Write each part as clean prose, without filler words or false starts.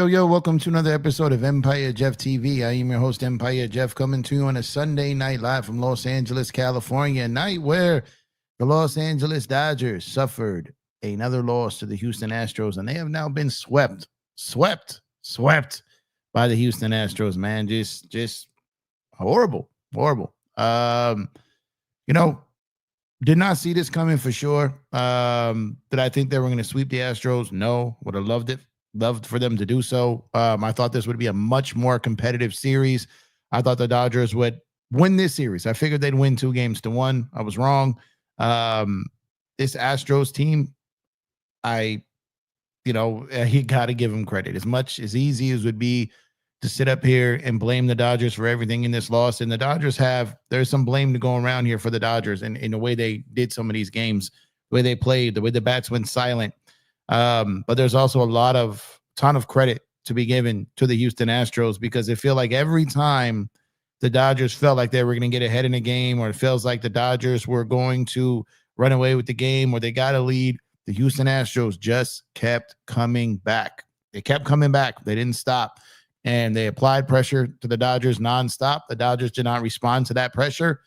Yo, welcome to another episode of Empire Jeff TV. I am your host, Empire Jeff, coming to you on a Sunday night live from Los Angeles, California, a night where the Los Angeles Dodgers suffered another loss to the Houston Astros, and they have now been swept by the Houston Astros, man. Just horrible. Did not see this coming for sure. Did I think they were going to sweep the Astros? No. Would have loved for them to do so. I thought this would be a much more competitive series. I thought the Dodgers would win this series. I figured they'd win 2-1. I was wrong. This Astros team, you got to give them credit. As easy as it would be to sit up here and blame the Dodgers for everything in this loss, and the Dodgers there's some blame to go around here for the Dodgers and in the way they did some of these games, the way they played, the way the bats went silent. But there's also a ton of credit to be given to the Houston Astros, because it feel like every time the Dodgers felt like they were going to get ahead in a game, or it feels like the Dodgers were going to run away with the game, or they got a lead, the Houston Astros just kept coming back. They kept coming back. They didn't stop, and they applied pressure to the Dodgers nonstop. The Dodgers did not respond to that pressure,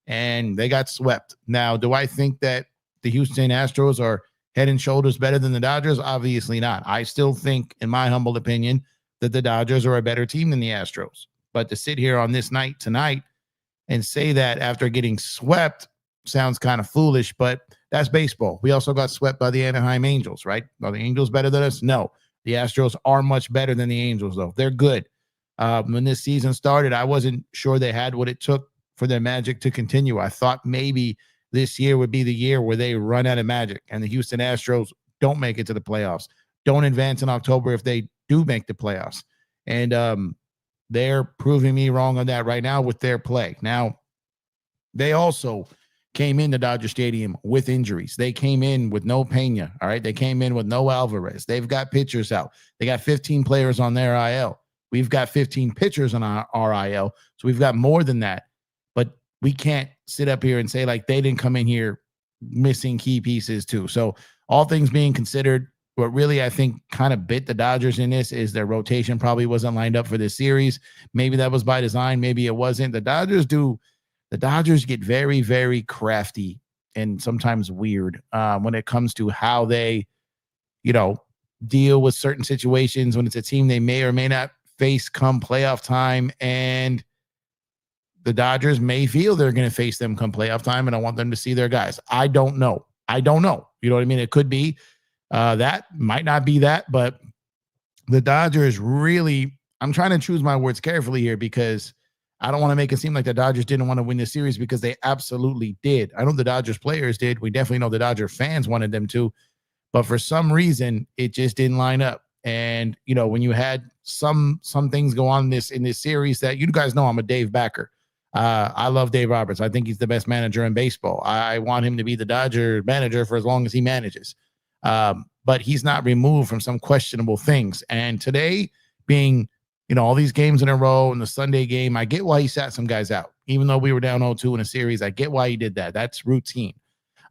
and they got swept. Now, do I think that the Houston Astros are head and shoulders better than the Dodgers? Obviously not. I still think, in my humble opinion, that the Dodgers are a better team than the Astros. But to sit here on this night tonight and say that after getting swept sounds kind of foolish, but that's baseball. We also got swept by the Anaheim Angels, right? Are the Angels better than us? No. The Astros are much better than the Angels, though. They're good. When this season started, I wasn't sure they had what it took for their magic to continue. I thought maybe this year would be the year where they run out of magic and the Houston Astros don't make it to the playoffs, don't advance in October if they do make the playoffs. And they're proving me wrong on that right now with their play. Now, they also came into Dodger Stadium with injuries. They came in with no Pena, all right? They came in with no Alvarez. They've got pitchers out. They got 15 players on their IL. We've got 15 pitchers on our IL, so we've got more than that. But we can't sit up here and say like they didn't come in here missing key pieces too. So all things being considered, what really I think kind of bit the Dodgers in this is their rotation probably wasn't lined up for this series. Maybe that was by design, maybe it wasn't. The Dodgers get very, very crafty and sometimes weird when it comes to how they, you know, deal with certain situations when it's a team they may or may not face come playoff time. And the Dodgers may feel they're going to face them come playoff time, and I want them to see their guys. I don't know. I don't know. You know what I mean? It could be that, might not be that, but the Dodgers really, I'm trying to choose my words carefully here because I don't want to make it seem like the Dodgers didn't want to win this series, because they absolutely did. I know the Dodgers players did. We definitely know the Dodger fans wanted them to, but for some reason it just didn't line up. And you know, when you had some things go on in this series, that you guys know I'm a Dave backer. I love Dave Roberts. I think he's the best manager in baseball. I want him to be the Dodger manager for as long as he manages. But he's not removed from some questionable things. And today, being, you know, all these games in a row and the Sunday game, I get why he sat some guys out. Even though we were down 0-2 in a series, I get why he did that. That's routine.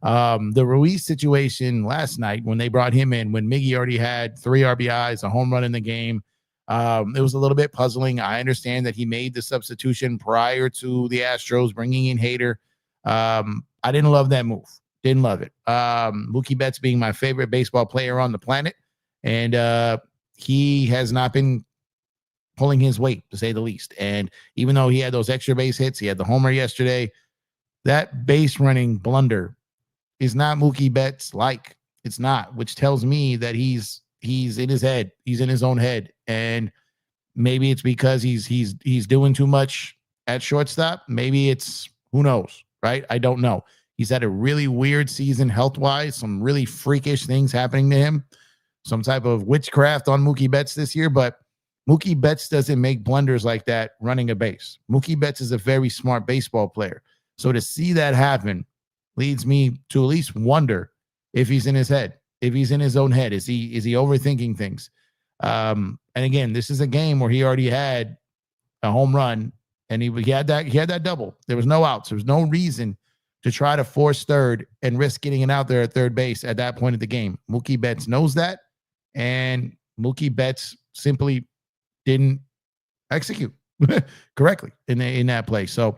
The Ruiz situation last night when they brought him in, when Miggy already had 3 RBIs, a home run in the game, it was a little bit puzzling. I understand that he made the substitution prior to the Astros bringing in Hader. I didn't love that move. Didn't love it. Mookie Betts being my favorite baseball player on the planet, and he has not been pulling his weight, to say the least. And even though he had those extra base hits, he had the homer yesterday, that base running blunder is not Mookie Betts like. It's not, which tells me that he's in his head. He's in his own head. And maybe it's because he's doing too much at shortstop. Maybe it's, who knows, right? I don't know. He's had a really weird season health-wise, some really freakish things happening to him, some type of witchcraft on Mookie Betts this year, but Mookie Betts doesn't make blunders like that running a base. Mookie Betts is a very smart baseball player. So to see that happen leads me to at least wonder if he's in his head, if he's in his own head. Is he overthinking things? And again, this is a game where he already had a home run, and he had that double. There was no outs. There was no reason to try to force third and risk getting it out there at third base at that point of the game. Mookie Betts knows that, and Mookie Betts simply didn't execute correctly in that play. So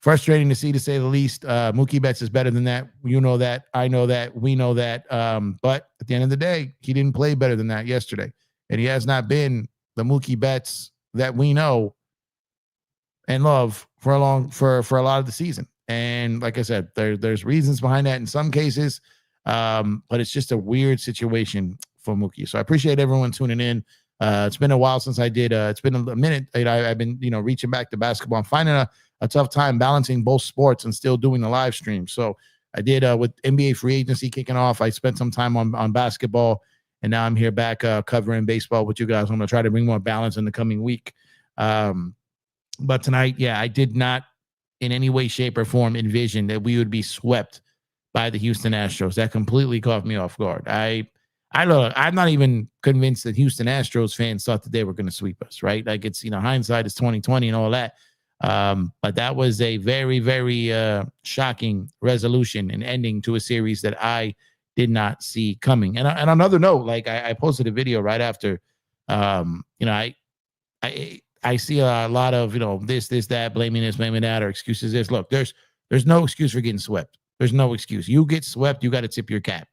frustrating to see, to say the least. Mookie Betts is better than that. You know that. I know that. We know that. But at the end of the day, he didn't play better than that yesterday. And he has not been the Mookie Betts that we know and love for a lot of the season. And like I said, there's reasons behind that in some cases, but it's just a weird situation for Mookie. So I appreciate everyone tuning in. It's been a while since I did. It's been a minute. I've been, reaching back to basketball. I'm finding a tough time balancing both sports and still doing the live stream. So I did with NBA free agency kicking off. I spent some time on basketball, and now I'm here back covering baseball with you guys. I'm going to try to bring more balance in the coming week. But tonight, I did not in any way, shape, or form envision that we would be swept by the Houston Astros. That completely caught me off guard. I'm not even convinced that Houston Astros fans thought that they were going to sweep us, right? Like, it's, hindsight is 2020 and all that. But that was a very, very shocking resolution and ending to a series that I did not see coming. And on another note, like I posted a video right after, I see a lot of, this, that, blaming this, blaming that, or excuses this. Look, there's no excuse for getting swept. There's no excuse. You get swept, you got to tip your cap.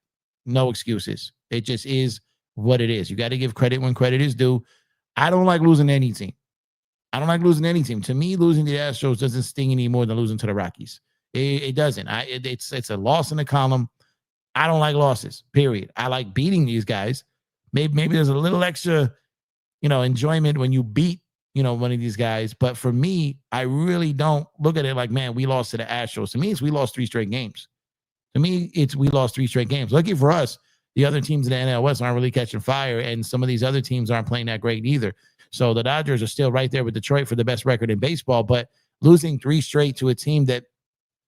No excuses. It just is what it is. You got to give credit when credit is due. I don't like losing to any team. To me, losing to the Astros doesn't sting any more than losing to the Rockies. It doesn't. It's a loss in the column. I don't like losses, period. I like beating these guys. Maybe there's a little extra, enjoyment when you beat, one of these guys. But for me, I really don't look at it like, man, we lost to the Astros. To me, it's we lost 3 straight games. We lost 3 straight games. Lucky for us, the other teams in the NL West aren't really catching fire, and some of these other teams aren't playing that great either. So the Dodgers are still right there with Detroit for the best record in baseball, but losing 3 straight to a team that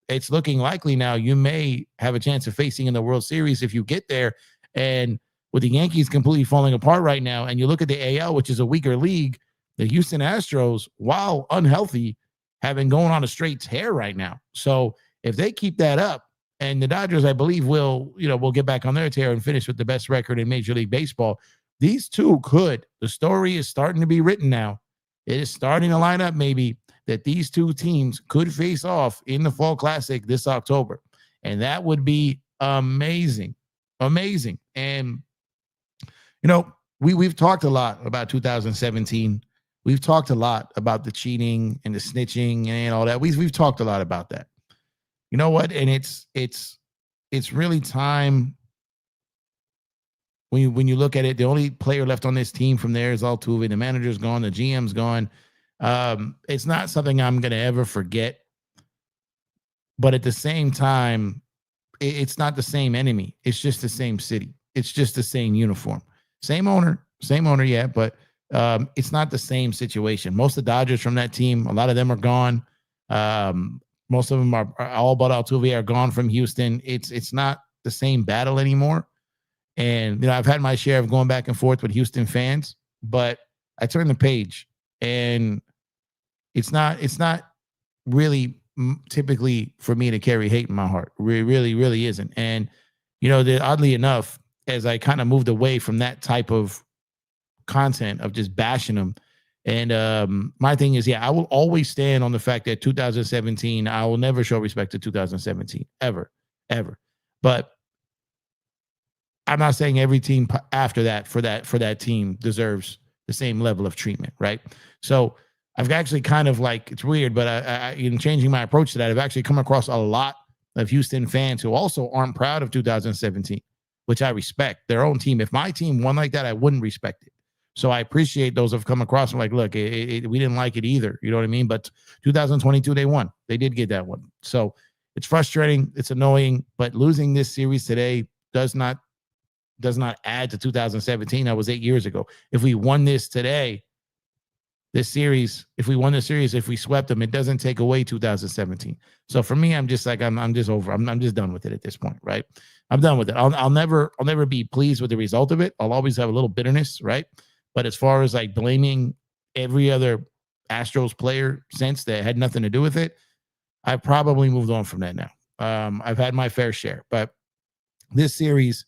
it's looking likely now you may have a chance of facing in the World Series if you get there. And with the Yankees completely falling apart right now, and you look at the AL, which is a weaker league, the Houston Astros, while unhealthy, have been going on a straight tear right now. So if they keep that up And the Dodgers, I believe, will get back on their tear and finish with the best record in Major League Baseball. These two could. The story is starting to be written now. It is starting to line up maybe that these two teams could face off in the Fall Classic this October. And that would be amazing. Amazing. And, we've talked a lot about 2017. We've talked a lot about the cheating and the snitching and all that. We've talked a lot about that. You know what? And it's really time. When you look at it, the only player left on this team from there is Altuve. The manager's gone. The GM's gone. It's not something I'm going to ever forget. But at the same time, it's not the same enemy. It's just the same city. It's just the same uniform. Same owner, yeah, but it's not the same situation. Most of the Dodgers from that team, a lot of them are gone. Most of them are all but Altuve are gone from Houston. It's not the same battle anymore. And, I've had my share of going back and forth with Houston fans, but I turned the page, and it's not really typically for me to carry hate in my heart. It really, really isn't. And, oddly enough, as I kind of moved away from that type of content of just bashing them, and my thing is, I will always stand on the fact that 2017, I will never show respect to 2017, ever. But I'm not saying every team after that for that team deserves the same level of treatment, right? So I've actually kind of it's weird, but I in changing my approach to that, I've actually come across a lot of Houston fans who also aren't proud of 2017, which I respect their own team. If my team won like that, I wouldn't respect it. So I appreciate those who've come across and look, we didn't like it either. You know what I mean? But 2022, they won. They did get that one. So it's frustrating. It's annoying. But losing this series today does not add to 2017. That was 8 years ago. If we won this today, if we swept them, it doesn't take away 2017. So for me, I'm just I'm just over. I'm just done with it at this point, right? I'm done with it. I'll never be pleased with the result of it. I'll always have a little bitterness, right? But as far as blaming every other Astros player since that had nothing to do with it, I've probably moved on from that now. I've had my fair share, but this series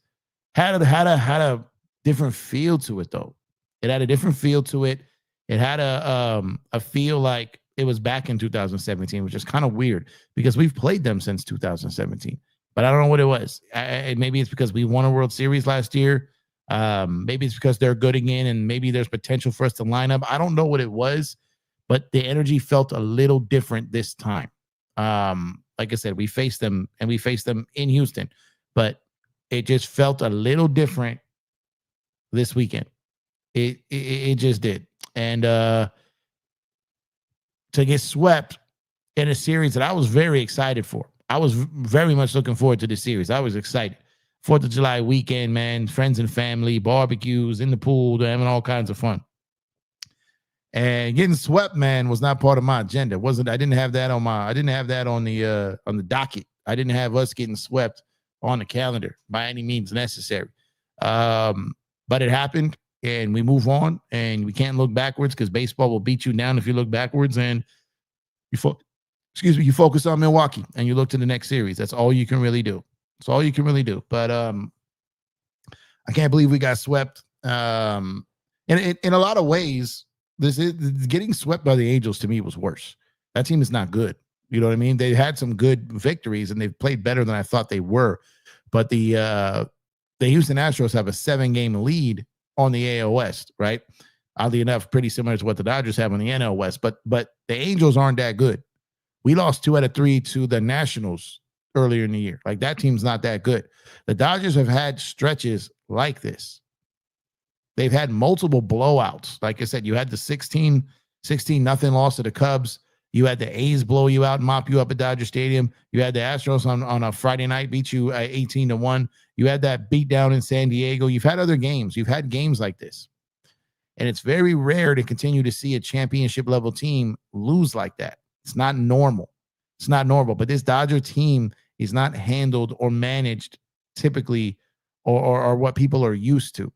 had a different feel to it, though. It had a different feel to it. It had a feel like it was back in 2017, which is kind of weird because we've played them since 2017. But I don't know what it was. Maybe it's because we won a World Series last year. Maybe it's because they're good again, and maybe there's potential for us to line up. I don't know what it was, but the energy felt a little different this time. Like I said, we faced them in Houston, but it just felt a little different this weekend. It just did. And to get swept in a series that I was very excited for. I was very much looking forward to this series. I was excited. 4th of July weekend, man, friends and family, barbecues, in the pool, they're having all kinds of fun. And getting swept, man, was not part of my agenda. I didn't have that on the docket. I didn't have us getting swept on the calendar by any means necessary. But it happened, and we move on, and we can't look backwards because baseball will beat you down if you look backwards, and you focus on Milwaukee and you look to the next series. That's all you can really do. But I can't believe we got swept. And in a lot of ways, getting swept by the Angels to me was worse. That team is not good. You know what I mean? They had some good victories and they've played better than I thought they were. But the Houston Astros have a 7-game lead on the AL West, right? Oddly enough, pretty similar to what the Dodgers have on the NL West. But the Angels aren't that good. We lost 2 out of 3 to the Nationals earlier in the year. That team's not that good. The Dodgers have had stretches like this. They've had multiple blowouts. Like I said, you had the 16-0 loss to the Cubs. You had the A's blow you out and mop you up at Dodger Stadium. You had the Astros on a Friday night beat you 18-1. You had that beat down in San Diego. You've had other games. You've had games like this. And it's very rare to continue to see a championship level team lose like that. It's not normal. But this Dodger team is not handled or managed typically or what people are used to.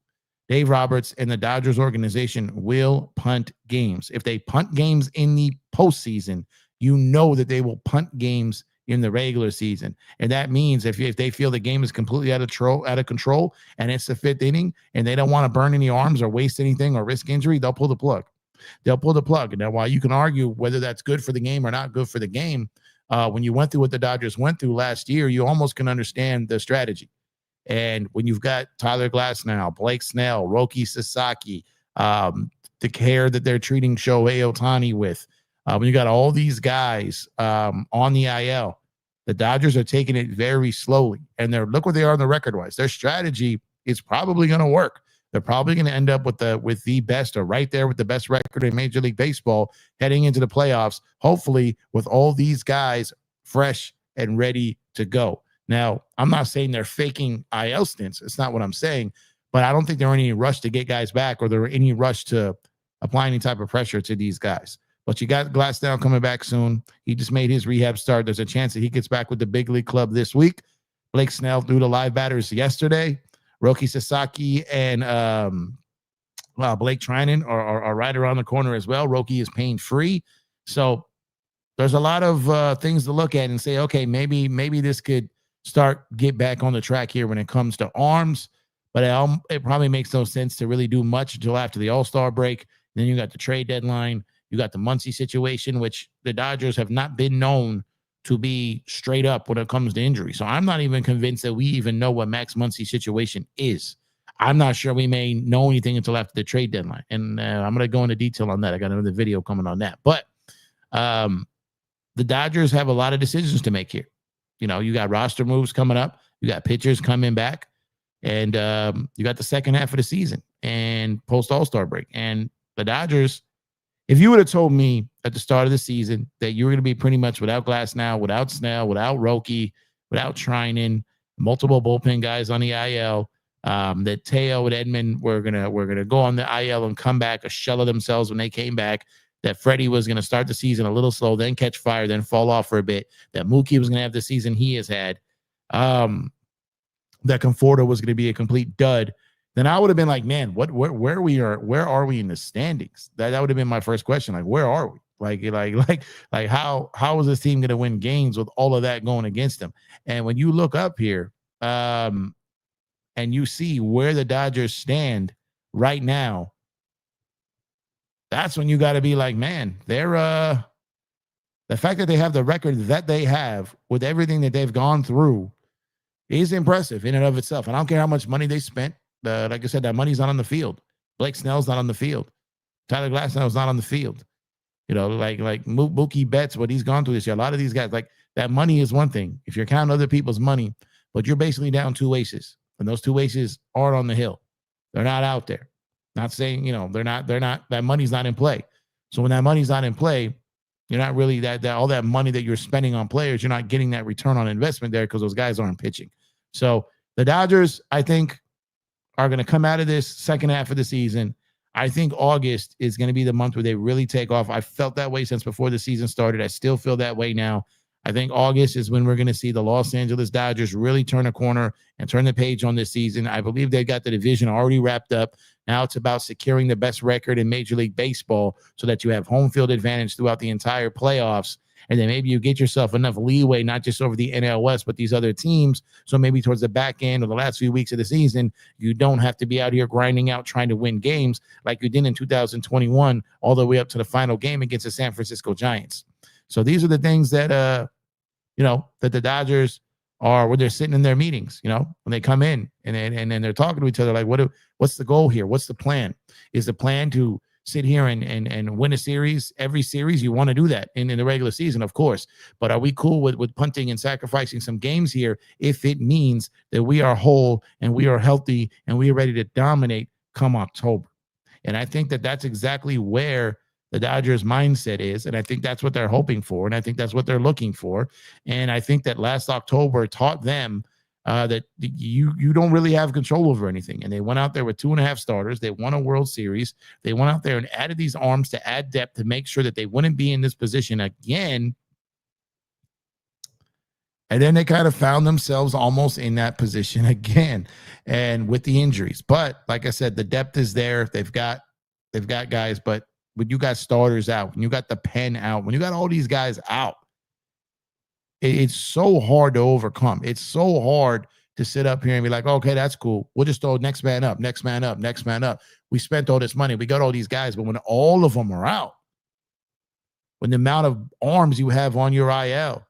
Dave Roberts and the Dodgers organization will punt games. If they punt games in the postseason, you know that they will punt games in the regular season. And that means if they feel the game is completely out of control and it's the fifth inning and they don't want to burn any arms or waste anything or risk injury, they'll pull the plug. They'll pull the plug. And now, while you can argue whether that's good for the game or not good for the game, when you went through what the Dodgers went through last year, you almost can understand the strategy. And when you've got Tyler Glasnow, Blake Snell, Roki Sasaki, the care that they're treating Shohei Ohtani with, when you got all these guys on the IL, the Dodgers are taking it very slowly. And look where they are on the record-wise. Their strategy is probably going to work. They're probably going to end up with the best, or right there with the best record in Major League Baseball heading into the playoffs, hopefully with all these guys fresh and ready to go. Now, I'm not saying they're faking IL stints. It's not what I'm saying, but I don't think they're in any rush to get guys back, or they're in any rush to apply any type of pressure to these guys. But you got Glasnow coming back soon. He just made his rehab start. There's a chance that he gets back with the big league club this week. Blake Snell threw the live batters yesterday. Roki Sasaki and Blake Trinan are right around the corner as well. Roki is pain-free. So there's a lot of things to look at and say, okay, maybe this could get back on the track here when it comes to arms. But it probably makes no sense to really do much until after the All-Star break. Then you got the trade deadline. You got the Muncy situation, which the Dodgers have not been known to be straight up when it comes to injury. So I'm not even convinced that we even know what Max Muncy's situation is. I'm not sure we may know anything until after the trade deadline. And I'm going to go into detail on that. I got another video coming on that. But the Dodgers have a lot of decisions to make here. You know, you got roster moves coming up. You got pitchers coming back. And you got the second half of the season and post All-Star break. And the Dodgers, if you would have told me at the start of the season that you were going to be pretty much without Glasnow, without Snell, without Roki, without Trinan, multiple bullpen guys on the IL, that Teo and Edman were gonna go on the IL and come back a shell of themselves when they came back, that Freddie was going to start the season a little slow, then catch fire, then fall off for a bit, that Mookie was going to have the season he has had, that Conforto was going to be a complete dud, then I would have been like, man, where are we in the standings? That would have been my first question. Like, where are we? Like how is this team going to win games with all of that going against them? And when you look up here, and you see where the Dodgers stand right now, that's when you got to be like, man, they're the fact that they have the record that they have with everything that they've gone through is impressive in and of itself. And I don't care how much money they spent. Like I said, that money's not on the field. Blake Snell's not on the field. Tyler Glasnow's not on the field. You know, like Mookie Betts, what he's gone through this year. A lot of these guys, like, that money is one thing. If you're counting other people's money, but you're basically down two aces, and those two aces are on the hill. They're not out there. Not saying, you know, they're not, that money's not in play. So when that money's not in play, you're not really that all that money that you're spending on players, you're not getting that return on investment there because those guys aren't pitching. So the Dodgers, I think, are going to come out of this second half of the season. I think August is going to be the month where they really take off. I felt that way since before the season started. I still feel that way now. I think August is when we're going to see the Los Angeles Dodgers really turn a corner and turn the page on this season. I believe they've got the division already wrapped up. Now it's about securing the best record in Major League Baseball so that you have home field advantage throughout the entire playoffs. And then maybe you get yourself enough leeway, not just over the NL West, but these other teams. So maybe towards the back end or the last few weeks of the season, you don't have to be out here grinding out, trying to win games like you did in 2021, all the way up to the final game against the San Francisco Giants. So these are the things that, that the Dodgers are, where they're sitting in their meetings, when they come in and then they're talking to each other, like, what's the goal here? What's the plan? Is the plan to sit here and win a series, every series? You want to do that in the regular season, of course. But are we cool with punting and sacrificing some games here if it means that we are whole and we are healthy and we are ready to dominate come October? And I think that that's exactly where the Dodgers mindset is. And I think that's what they're hoping for. And I think that's what they're looking for. And I think that last October taught them that you don't really have control over anything. And they went out there with 2.5 starters. They won a World Series. They went out there and added these arms to add depth to make sure that they wouldn't be in this position again. And then they kind of found themselves almost in that position again, and with the injuries. But like I said, the depth is there. They've got guys, but when you got starters out, when you got the pen out, when you got all these guys out, It's so hard to overcome. It's so hard to sit up here and be like, okay, that's cool. We'll just throw next man up, next man up, next man up. We spent all this money. We got all these guys. But when all of them are out, when the amount of arms you have on your IL,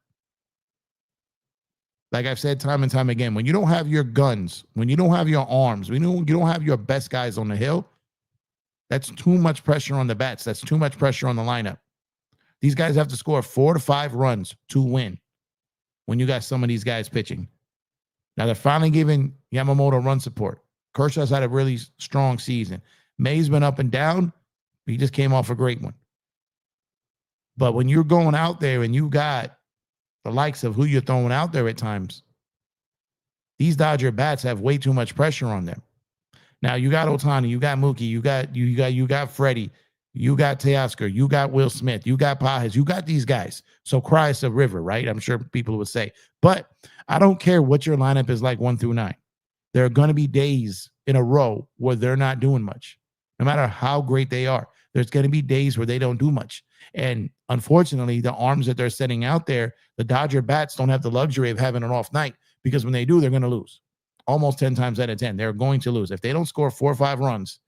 like I've said time and time again, when you don't have your guns, when you don't have your arms, when you don't have your best guys on the hill, that's too much pressure on the bats. That's too much pressure on the lineup. These guys have to score 4 to 5 runs to win when you got some of these guys pitching. Now they're finally giving Yamamoto run support. Kershaw's had a really strong season. May's been up and down. He just came off a great one. But when you're going out there and you got the likes of who you're throwing out there at times, these Dodger bats have way too much pressure on them. Now you got Ohtani, you got Mookie, you got Freddie, you got Teoscar, you got Will Smith, you got Pages, you got these guys. So cry us a river, right? I'm sure people would say. But I don't care what your lineup is like 1 through 9. There are going to be days in a row where they're not doing much, no matter how great they are. There's going to be days where they don't do much. And unfortunately, the arms that they're setting out there, the Dodger bats don't have the luxury of having an off night, because when they do, they're going to lose. Almost 10 times out of 10, they're going to lose. If they don't score 4 or 5 runs,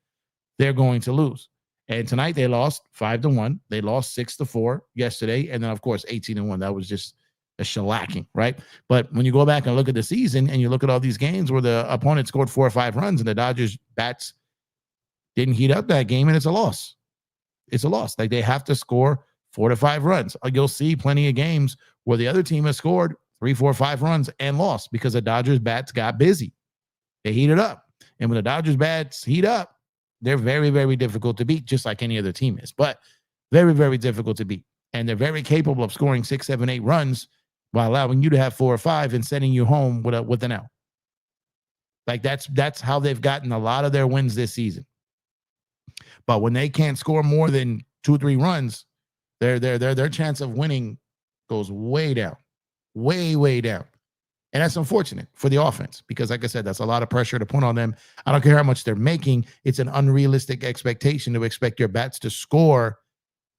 they're going to lose. And tonight they lost 5-1. They lost 6-4 yesterday. And then, of course, 18-1. That was just a shellacking, right? But when you go back and look at the season and you look at all these games where the opponent scored 4 or 5 runs and the Dodgers bats didn't heat up that game, and it's a loss. It's a loss. Like, they have to score 4 to 5 runs. You'll see plenty of games where the other team has scored 3, 4, 5 runs and lost because the Dodgers bats got busy. They heated up. And when the Dodgers bats heat up, they're very, very difficult to beat, just like any other team is. But very, very difficult to beat. And they're very capable of scoring 6, 7, 8 runs while allowing you to have 4 or 5 and sending you home with an L. Like, that's how they've gotten a lot of their wins this season. But when they can't score more than 2 or 3 runs, their chance of winning goes way down. Way, way down. And that's unfortunate for the offense because, like I said, that's a lot of pressure to put on them. I don't care how much they're making. It's an unrealistic expectation to expect your bats to score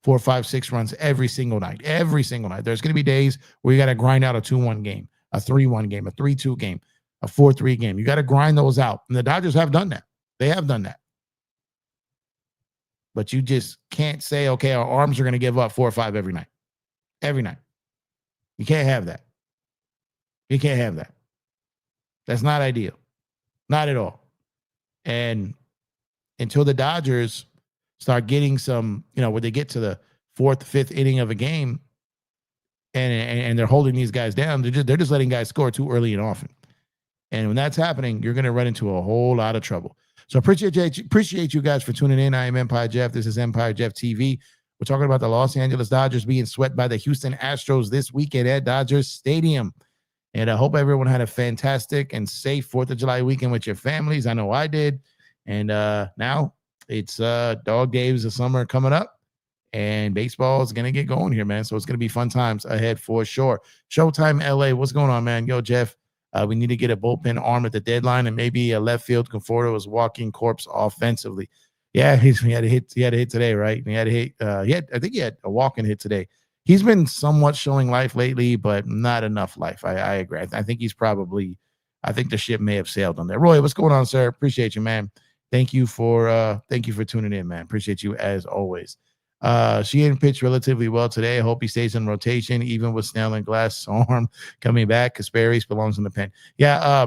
4, 5, 6 runs every single night. Every single night. There's going to be days where you got to grind out a 2-1 game, a 3-1 game, a 3-2 game, a 4-3 game. You got to grind those out. And the Dodgers have done that. They have done that. But you just can't say, okay, our arms are going to give up 4 or 5 every night. Every night. You can't have that. You can't have that. That's not ideal. Not at all. And until the Dodgers start getting some, where they get to the 4th, 5th inning of a game and they're holding these guys down, they're just letting guys score too early and often. And when that's happening, you're going to run into a whole lot of trouble. So appreciate you guys for tuning in. I am Empire Jeff. This is Empire Jeff TV. We're talking about the Los Angeles Dodgers being swept by the Houston Astros this weekend at Dodger Stadium. And I hope everyone had a fantastic and safe 4th of July weekend with your families. I know I did. And now it's dog days of summer coming up. And baseball is going to get going here, man. So it's going to be fun times ahead for sure. Showtime LA. What's going on, man? Yo, Jeff, we need to get a bullpen arm at the deadline and maybe a left field Conforto is walking corpse offensively. Yeah, he had a hit today, right? He had a hit. I think he had a walking hit today. He's been somewhat showing life lately, but not enough life. I agree. I think the ship may have sailed on there. Roy, what's going on, sir? Appreciate you, man. Thank you for tuning in, man. Appreciate you as always. Sheehan pitched relatively well today. I hope he stays in rotation, even with Snell and Glass arm coming back. Kasperius belongs in the pen. Yeah,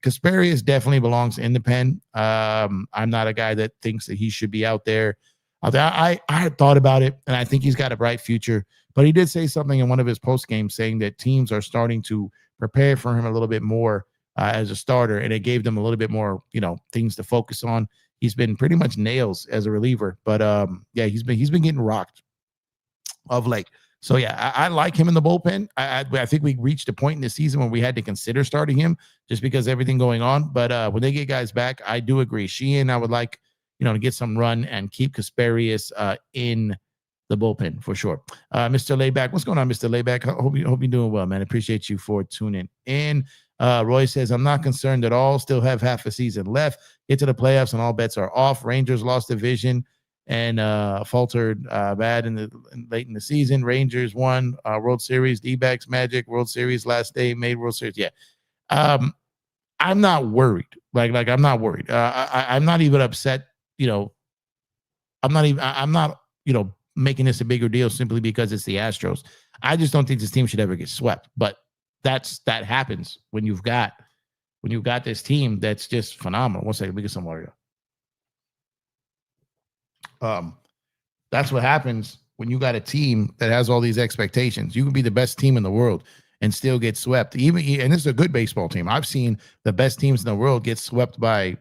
Kasperius definitely belongs in the pen. I'm not a guy that thinks that he should be out there. I had thought about it, and I think he's got a bright future. But he did say something in one of his post games saying that teams are starting to prepare for him a little bit more as a starter, and it gave them a little bit more, things to focus on. He's been pretty much nails as a reliever, but yeah, he's been getting rocked of late. So yeah, I like him in the bullpen. I think we reached a point in the season when we had to consider starting him just because everything going on. But when they get guys back, I do agree. Sheehan, I would like to get some run and keep Kasperius in the bullpen for sure. Mr. Layback, what's going on, Mr. Layback? Hope you're doing well, man. Appreciate you for tuning in. Roy says, I'm not concerned at all. Still have half a season left. Get to the playoffs and all bets are off. Rangers lost division and faltered bad late in the season. Rangers won World Series. D-backs Magic World Series last day, made World Series. Yeah. I'm not worried. Like I'm not worried. I'm not even upset. You know, I'm not, making this a bigger deal simply because it's the Astros. I just don't think this team should ever get swept. But that happens when you've got this team that's just phenomenal. One second, we get some water. That's what happens when you got a team that has all these expectations. You can be the best team in the world and still get swept. And this is a good baseball team. I've seen the best teams in the world get swept by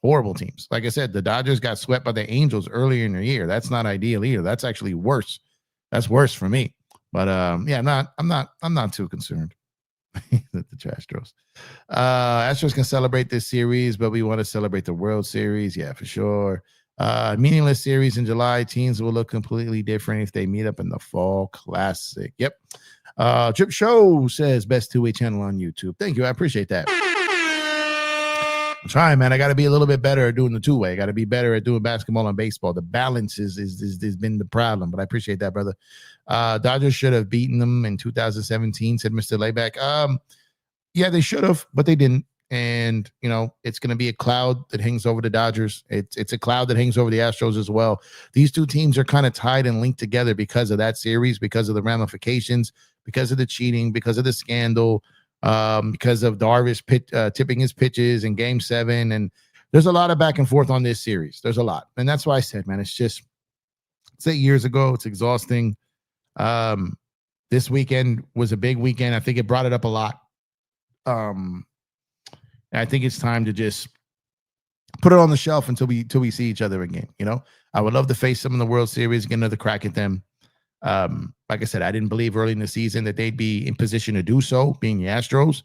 horrible teams. Like I said, the Dodgers got swept by the Angels earlier in the year. That's not ideal either. That's actually worse. That's worse for me. But yeah, I'm not too concerned. The Astros. Astros can celebrate this series, but we want to celebrate the World Series. Yeah, for sure. Meaningless series in July. Teams will look completely different if they meet up in the Fall Classic. Yep. Trip Show says best two-way channel on YouTube. Thank you. I appreciate that. I'm trying, man. I got to be a little bit better at doing the two-way. I got to be better at doing basketball and baseball. The balance is been the problem, but I appreciate that, brother. Dodgers should have beaten them in 2017, said Mr. Layback. Yeah, they should have, but they didn't. And, it's going to be a cloud that hangs over the Dodgers. It's a cloud that hangs over the Astros as well. These two teams are kind of tied and linked together because of that series, because of the ramifications, because of the cheating, because of the scandal, because of Darvish tipping his pitches in Game 7. And there's a lot of back and forth on this series. There's a lot. And that's why I said, man, it's 8 years ago. It's exhausting. This weekend was a big weekend. I think it brought it up a lot. I think it's time to just put it on the shelf until we see each other again. I would love to face them in the World Series, get another crack at them. Like I said, I didn't believe early in the season that they'd be in position to do so, being the Astros.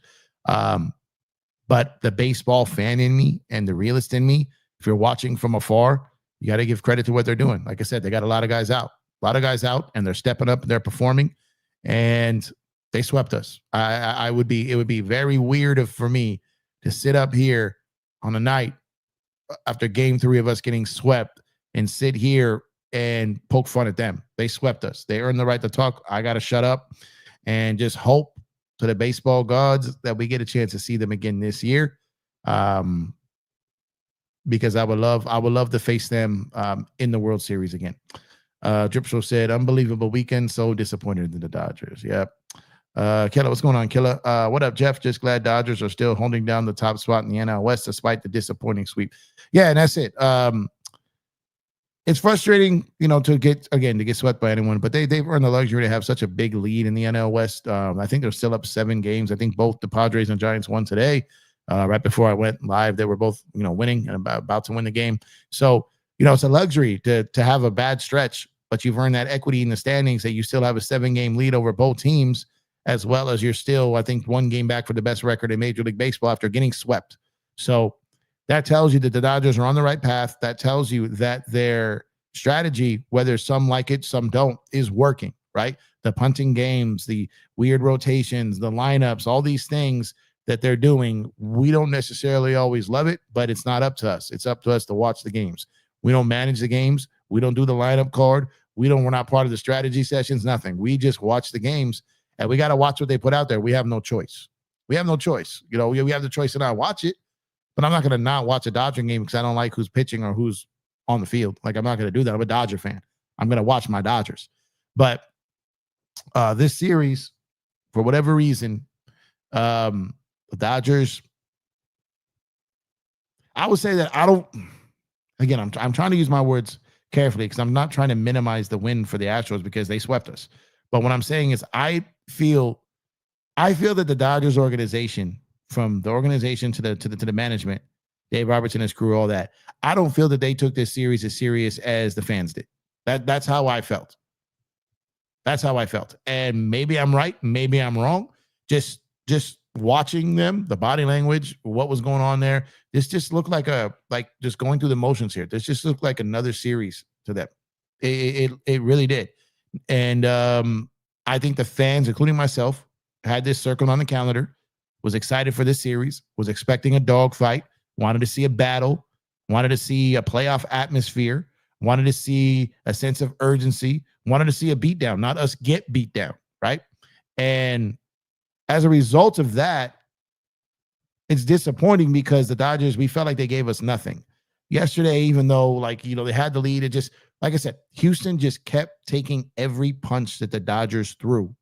But the baseball fan in me and the realist in me, if you're watching from afar, you got to give credit to what they're doing. Like I said, they got a lot of guys out, and they're stepping up and they're performing, and they swept us. It would be very weird for me to sit up here on a night after Game 3 of us getting swept and sit here and poke fun at them. They swept us. They earned the right to talk. I got to shut up and just hope to the baseball gods that we get a chance to see them again this year. Because I would love to face them in the World Series again. Drip Show said, unbelievable weekend. So disappointed in the Dodgers. Yep. Killer, what's going on, Killer? What up, Jeff? Just glad Dodgers are still holding down the top spot in the NL West despite the disappointing sweep. Yeah, and that's it. It's frustrating, to get swept by anyone, but they've earned the luxury to have such a big lead in the NL West. I think they're still up 7 games. I think both the Padres and Giants won today. Right before I went live, they were both, winning and about to win the game. So, it's a luxury to have a bad stretch, but you've earned that equity in the standings that you still have a 7-game lead over both teams, as well as you're still, I think, 1 game back for the best record in Major League Baseball after getting swept. So that tells you that the Dodgers are on the right path. That tells you that their strategy, whether some like it, some don't, is working, right? The punting games, the weird rotations, the lineups, all these things that they're doing, we don't necessarily always love it, but it's not up to us. It's up to us to watch the games. We don't manage the games. We don't do the lineup card. We're not part of the strategy sessions, nothing. We just watch the games. And we got to watch what they put out there. We have no choice. We have no choice. We have the choice to not watch it, but I'm not going to not watch a Dodger game because I don't like who's pitching or who's on the field. Like, I'm not going to do that. I'm a Dodger fan. I'm going to watch my Dodgers. But this series, for whatever reason, the Dodgers, I would say that I'm trying to use my words carefully because I'm not trying to minimize the win for the Astros because they swept us. But what I'm saying is I feel that the Dodgers organization, from the organization to the management, Dave Robertson, his crew, all that, I don't feel that they took this series as serious as the fans did. That's how I felt. That's how I felt. And maybe I'm right, maybe I'm wrong. Just watching them, the body language, what was going on there, this just looked like just going through the motions here. This just looked like another series to them. It really did. And I think the fans, including myself, had this circled on the calendar, was excited for this series, was expecting a dogfight, wanted to see a battle, wanted to see a playoff atmosphere, wanted to see a sense of urgency, wanted to see a beatdown, not us get beat down, right? And as a result of that, it's disappointing because the Dodgers, we felt like they gave us nothing. Yesterday, even though, like, they had the lead, it just, like I said, Houston just kept taking every punch that the Dodgers threw,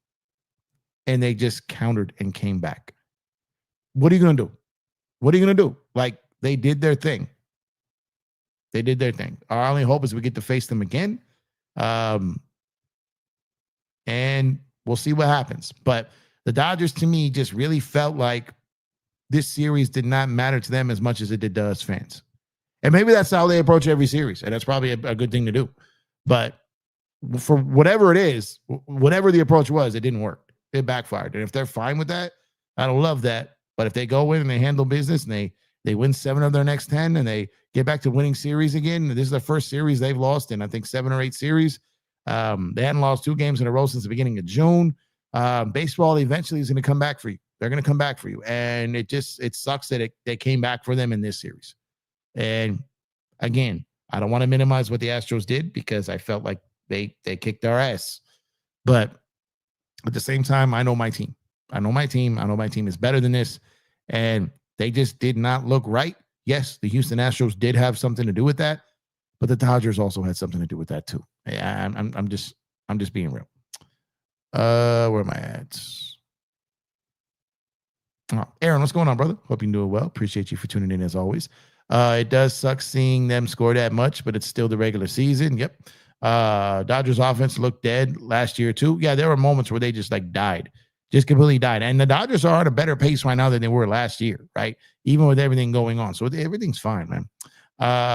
and they just countered and came back. What are you going to do? What are you going to do? Like, they did their thing. They did their thing. Our only hope is we get to face them again. And we'll see what happens. But the Dodgers, to me, just really felt like this series did not matter to them as much as it did to us fans. And maybe that's how they approach every series. And that's probably a good thing to do. But for whatever it is, whatever the approach was, it didn't work. It backfired. And if they're fine with that, I don't love that. But if they go in and they handle business and they win 7 of their next 10 and they get back to winning series again, this is the first series they've lost in, I think, 7 or 8 series. They hadn't lost 2 games in a row since the beginning of June. Baseball eventually is going to come back for you. They're going to come back for you. And it sucks that they came back for them in this series. And again, I don't want to minimize what the Astros did because I felt like they kicked our ass. But at the same time, I know my team. I know my team is better than this. And they just did not look right. Yes, the Houston Astros did have something to do with that, but the Dodgers also had something to do with that too. I'm just being real. Where am I at? Oh, Aaron, what's going on, brother? Hope you're doing well. Appreciate you for tuning in as always. It does suck seeing them score that much, but it's still the regular season. Yep. Dodgers offense looked dead last year too. Yeah, there were moments where they just died. Just completely died. And the Dodgers are at a better pace right now than they were last year, right? Even with everything going on. So everything's fine, man.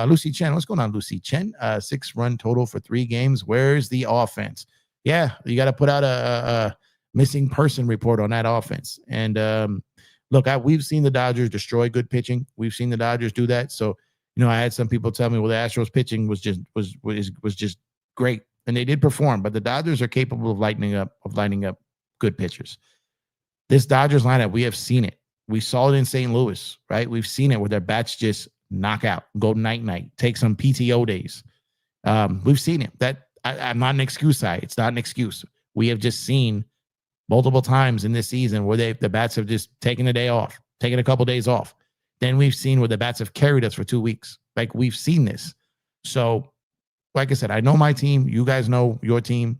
Lucy Chen, what's going on, Lucy Chen? 6-run total for 3 games. Where's the offense? Yeah, you got to put out a missing person report on that offense. And look, we've seen the Dodgers destroy good pitching. We've seen the Dodgers do that. So, I had some people tell me, well, the Astros pitching was just great, and they did perform. But the Dodgers are capable of lighting up good pitchers. This Dodgers lineup, we have seen it. We saw it in St. Louis, right? We've seen it where their bats just knock out, go night, take some PTO days. We've seen it. I'm not an excuse. It's not an excuse. We have just seen multiple times in this season where the bats have just taken a day off, taken a couple days off. Then we've seen where the bats have carried us for 2 weeks. Like, we've seen this. So, like I said, I know my team. You guys know your team.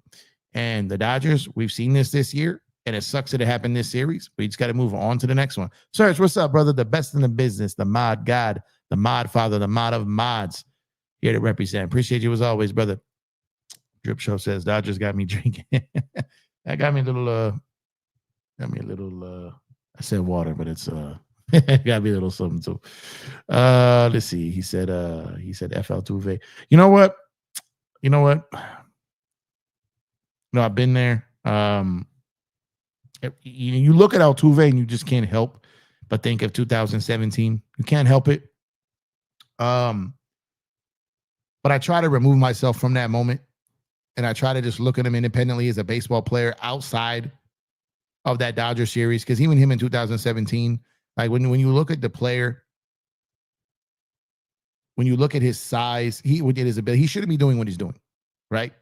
And the Dodgers, we've seen this year, and it sucks that it happened this series. We just got to move on to the next one. Serge, what's up, brother? The best in the business, the mod god, the mod father, the mod of mods, here to represent. Appreciate you as always, brother. Drip Show says Dodgers got me drinking. That got me a little. I said water, but it's got me a little something too. Let's see. He said FL Tuve. You know what? No, I've been there. You look at Altuve and you just can't help but think of 2017. You can't help it. But I try to remove myself from that moment, and I try to just look at him independently as a baseball player outside of that Dodger series. Because even him in 2017, like when you look at the player, when you look at his size, his ability, he shouldn't be doing what he's doing, right?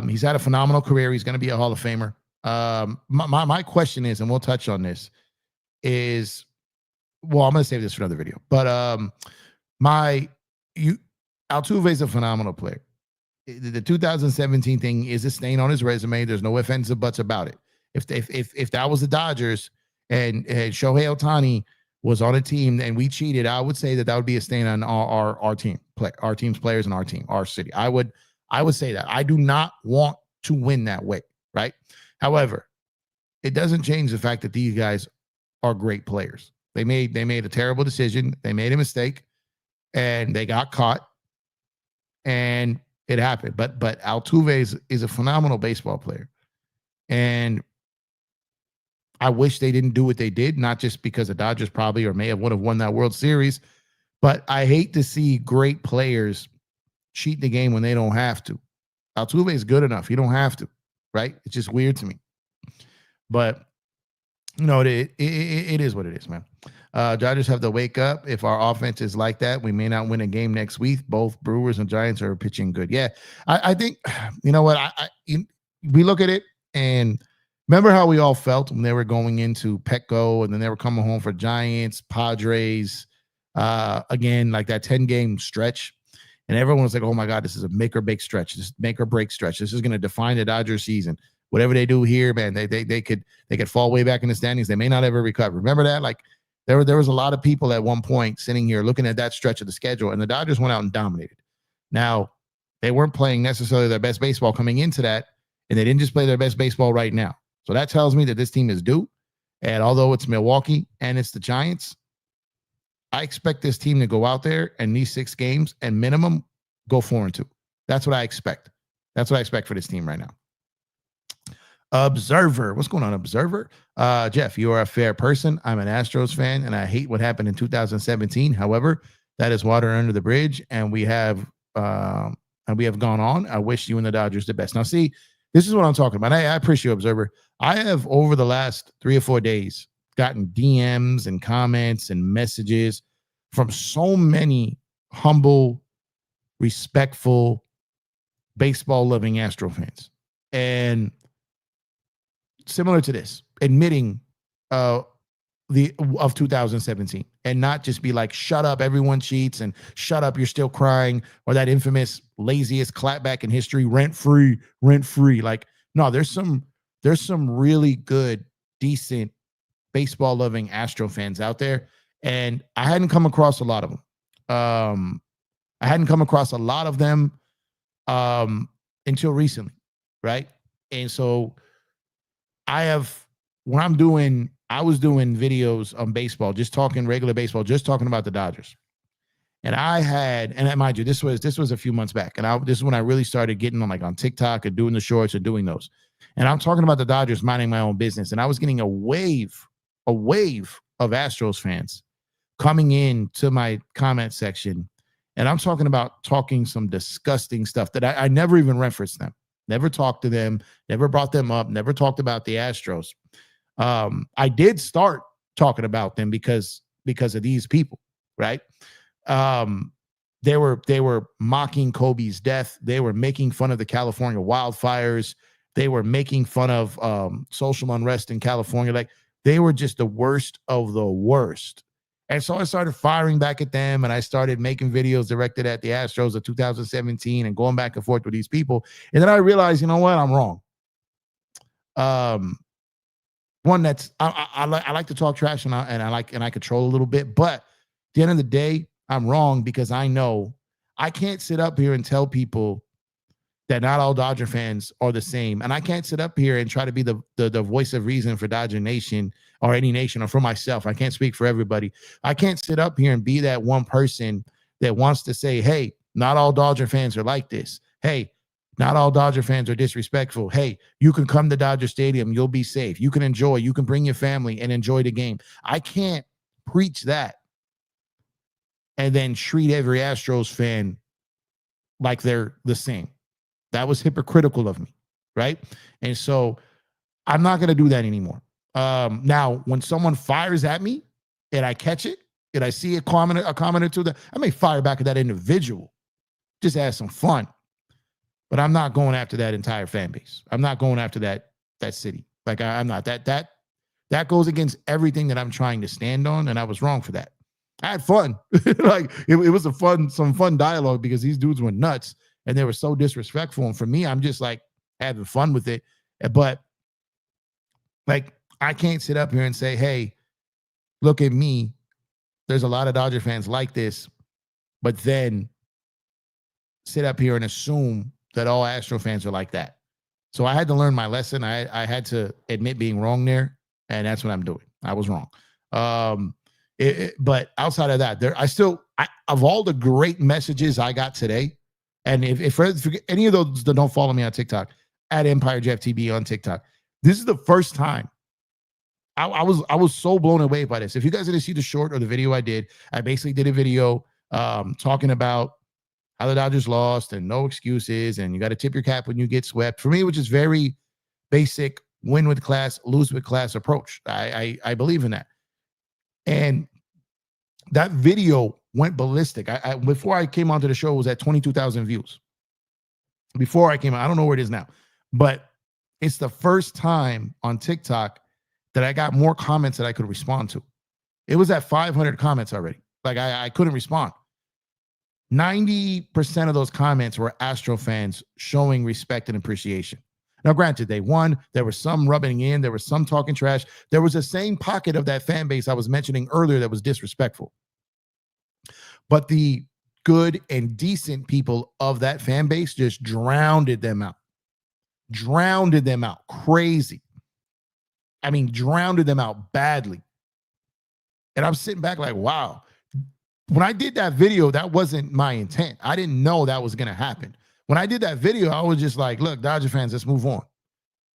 He's had a phenomenal career. He's going to be a Hall of Famer. My question is, and we'll touch on this, is, well, I'm going to save this for another video. But Altuve is a phenomenal player. The 2017 thing is a stain on his resume. There's no ifs, ands, or buts about it. If that was the Dodgers and Shohei Ohtani was on a team and we cheated, I would say that would be a stain on our team, our team's players and our team, our city. I would say that. I do not want to win that way, right? However, it doesn't change the fact that these guys are great players. They made a terrible decision. They made a mistake, and they got caught, and it happened. But Altuve is a phenomenal baseball player, and I wish they didn't do what they did, not just because the Dodgers probably or may have would have won that World Series, but I hate to see great players cheat the game when they don't have to. Altuve is good enough. You don't have to, right? It's just weird to me. But, it is what it is, man. Dodgers have to wake up. If our offense is like that, we may not win a game next week. Both Brewers and Giants are pitching good. Yeah, I think, you know what? We look at it and remember how we all felt when they were going into Petco and then they were coming home for Giants, Padres, again, like that 10-game stretch. And everyone was like, oh my God, this is a make or break stretch. This is make or break stretch. This is going to define the Dodgers season. Whatever they do here, man, they could fall way back in the standings. They may not ever recover. Remember that? Like there was a lot of people at one point sitting here looking at that stretch of the schedule, and the Dodgers went out and dominated. Now, they weren't playing necessarily their best baseball coming into that, and they didn't just play their best baseball right now. So that tells me that this team is due. And although it's Milwaukee and it's the Giants, I expect this team to go out there and these 6 games and minimum go 4-2. That's what I expect. That's what I expect for this team right now. Observer. What's going on, Observer? Jeff, you are a fair person. I'm an Astros fan, and I hate what happened in 2017. However, that is water under the bridge, and we have gone on. I wish you and the Dodgers the best. Now, see, this is what I'm talking about. I appreciate you, Observer. I have, over the last 3 or 4 days, gotten DMs and comments and messages from so many humble, respectful, baseball-loving Astro fans. And similar to this, admitting of 2017 and not just be like, shut up, everyone cheats, and shut up, you're still crying, or that infamous laziest clapback in history, rent free. Like, no, there's some really good, decent baseball loving Astro fans out there. And I hadn't come across a lot of them. Until recently. Right. And so I was doing videos on baseball, just talking regular baseball, just talking about the Dodgers. And mind you, this was a few months back. And this is when I really started getting on TikTok and doing the shorts and doing those. And I'm talking about the Dodgers minding my own business. And I was getting a wave of Astros fans coming in to my comment section. And I'm talking some disgusting stuff that I never even referenced them, never talked to them, never brought them up, never talked about the Astros. I did start talking about them because of these people, right? They were mocking Kobe's death. They were making fun of the California wildfires. They were making fun of social unrest in California. Like, they were just the worst of the worst. And so I started firing back at them, and I started making videos directed at the Astros of 2017 and going back and forth with these people. And then I realized, you know what? I'm wrong. One, that's I like to talk trash, and I control a little bit, but at the end of the day, I'm wrong, because I know I can't sit up here and tell people that not all Dodger fans are the same. And I can't sit up here and try to be the voice of reason for Dodger Nation or any nation, or for myself. I can't speak for everybody. I can't sit up here and be that one person that wants to say, hey, not all Dodger fans are like this. Hey, not all Dodger fans are disrespectful. Hey, you can come to Dodger Stadium. You'll be safe. You can enjoy. You can bring your family and enjoy the game. I can't preach that and then treat every Astros fan like they're the same. That was hypocritical of me, right? And so I'm not going to do that anymore. Now, when someone fires at me and I catch it and I see a comment or two, that I may fire back at that individual, just have some fun. But I'm not going after that entire fan base. I'm not going after that city. Like, I'm not. That goes against everything that I'm trying to stand on, and I was wrong for that. I had fun. Like, it was some fun dialogue, because these dudes went nuts and they were so disrespectful. And for me, I'm just like having fun with it. But like, I can't sit up here and say, hey, look at me. There's a lot of Dodger fans like this, but then sit up here and assume that all Astro fans are like that. So I had to learn my lesson. I had to admit being wrong there, and that's what I'm doing. I was wrong. But outside of that, of all the great messages I got today, and if any of those that don't follow me on TikTok, at Empire Jeff TB on TikTok, this is the first time I was so blown away by this. If you guys didn't see the short or the video I basically did a video talking about how the Dodgers lost and no excuses, and you got to tip your cap when you get swept. For me, which is very basic, win with class, lose with class approach. I believe in that. And That video went ballistic. Before I came onto the show, it was at 22,000 views. Before I came out, I don't know where it is now, but it's the first time on TikTok that I got more comments that I could respond to. It was at 500 comments already. Like I couldn't respond. 90% of those comments were Astro fans showing respect and appreciation. Now, granted, they won. There was some rubbing in. There was some talking trash. There was the same pocket of that fan base I was mentioning earlier that was disrespectful. But the good and decent people of that fan base just drowned them out. Drowned them out. Crazy. I mean, drowned them out badly. And I'm sitting back like, wow. When I did that video, that wasn't my intent. I didn't know that was going to happen. When I did that video, I was just like, look, Dodger fans, let's move on.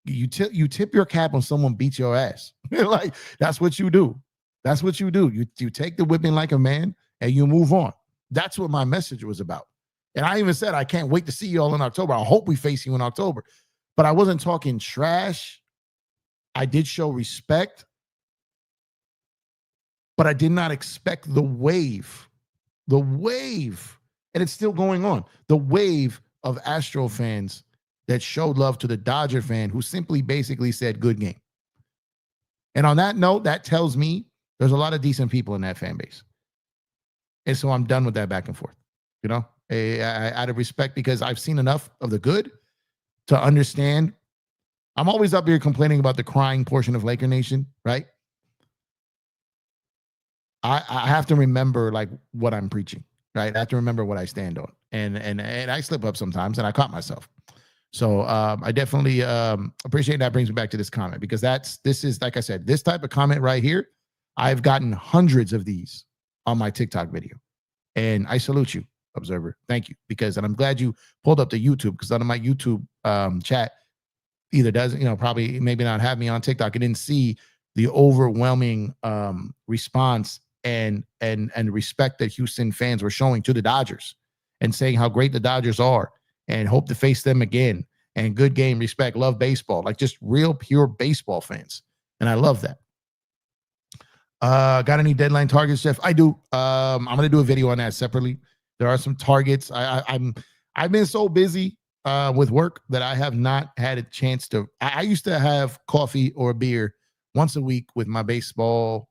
You tip your cap when someone beats your ass. Like, that's what you do. That's what you do. You take the whipping like a man and you move on. That's what my message was about. And I even said, I can't wait to see you all in October. I hope we face you in October. But I wasn't talking trash. I did show respect. But I did not expect the wave, and it's still going on, the wave of Astro fans that showed love to the Dodger fan who simply basically said, good game. And on that note, that tells me there's a lot of decent people in that fan base. And so I'm done with that back and forth, out of respect, because I've seen enough of the good to understand. I'm always up here complaining about the crying portion of Laker Nation, right? I have to remember like what I'm preaching, right? I have to remember what I stand on, and I slip up sometimes, and I caught myself. So I definitely appreciate that. Brings me back to this comment, because this is like I said, this type of comment right here. I've gotten hundreds of these on my TikTok video, and I salute you, observer. Thank you, and I'm glad you pulled up the YouTube, because none of my YouTube chat either doesn't, probably maybe not have me on TikTok. I didn't see the overwhelming response and respect that Houston fans were showing to the Dodgers, and saying how great the Dodgers are and hope to face them again, and good game, respect, love baseball, like just real pure baseball fans. And I love that. Got any deadline targets, Jeff? I do. I'm going to do a video on that separately. There are some targets. I've been so busy with work that I have not had a chance to. I used to have coffee or beer once a week with my baseball.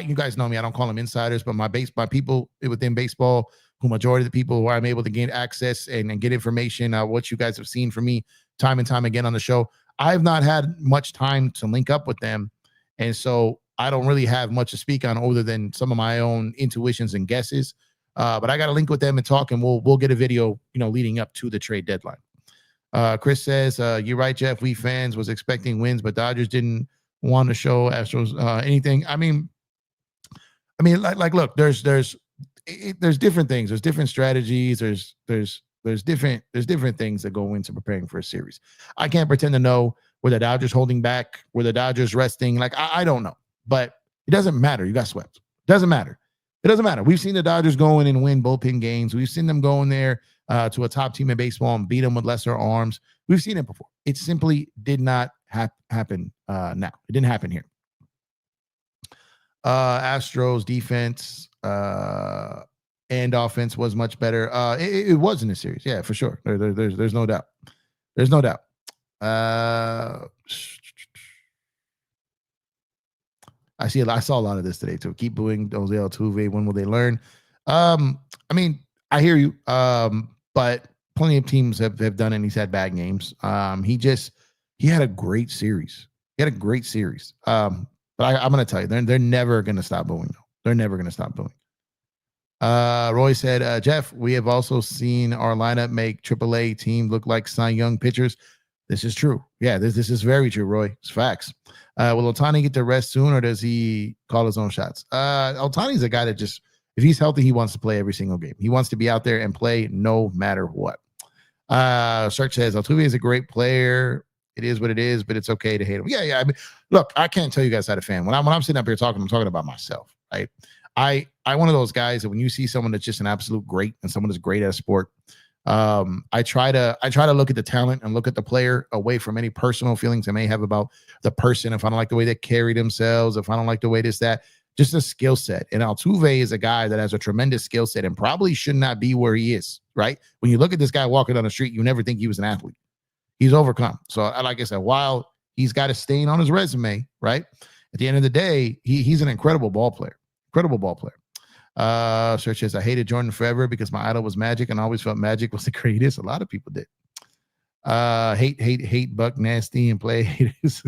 You guys know me. I don't call them insiders, but my people within baseball, who majority of the people who I'm able to gain access and get information, what you guys have seen from me time and time again on the show. I've not had much time to link up with them. And so I don't really have much to speak on other than some of my own intuitions and guesses. But I got to link with them and talk, and we'll get a video, leading up to the trade deadline. Chris says, you're right, Jeff. We fans was expecting wins, but Dodgers didn't want to show Astros anything. I mean, look, there's different things. There's different strategies. There's different things that go into preparing for a series. I can't pretend to know were the Dodgers holding back, were the Dodgers resting. Like, I don't know, but it doesn't matter. You got swept. Doesn't matter. It doesn't matter. We've seen the Dodgers go in and win bullpen games. We've seen them go in there to a top team in baseball and beat them with lesser arms. We've seen it before. It simply did not happen now. It didn't happen here. Astros defense and offense was much better. It was in the series. Yeah, for sure. There's no doubt. There's no doubt. I saw a lot of this today too. Keep booing Jose Altuve. When will they learn? I mean, I hear you. But plenty of teams have done it, and he's had bad games. He had a great series. But I'm going to tell you, they're never going to stop booing, though. They're never going to stop booing. Roy said, Jeff, we have also seen our lineup make AAA team look like Cy Young pitchers. This is true. Yeah, this is very true, Roy. It's facts. Will Ohtani get to rest soon, or does he call his own shots? Ohtani's a guy that just, if he's healthy, he wants to play every single game. He wants to be out there and play no matter what. Search says, Altuve is a great player. It is what it is, but it's okay to hate him. Yeah. I mean, look, I can't tell you guys how to fan. When I'm sitting up here talking, I'm talking about myself, right? I one of those guys that when you see someone that's just an absolute great and someone that's great at a sport, I try to look at the talent and look at the player away from any personal feelings I may have about the person. If I don't like the way they carry themselves, if I don't like the way that, just a skill set. And Altuve is a guy that has a tremendous skill set and probably should not be where he is, right? When you look at this guy walking down the street, you never think he was an athlete. He's overcome. So, like I said, while he's got a stain on his resume, right? At the end of the day, he's an incredible ball player. Incredible ball player. Search says, I hated Jordan forever because my idol was Magic and I always felt Magic was the greatest. A lot of people did. Hate Buck Nasty and play haters.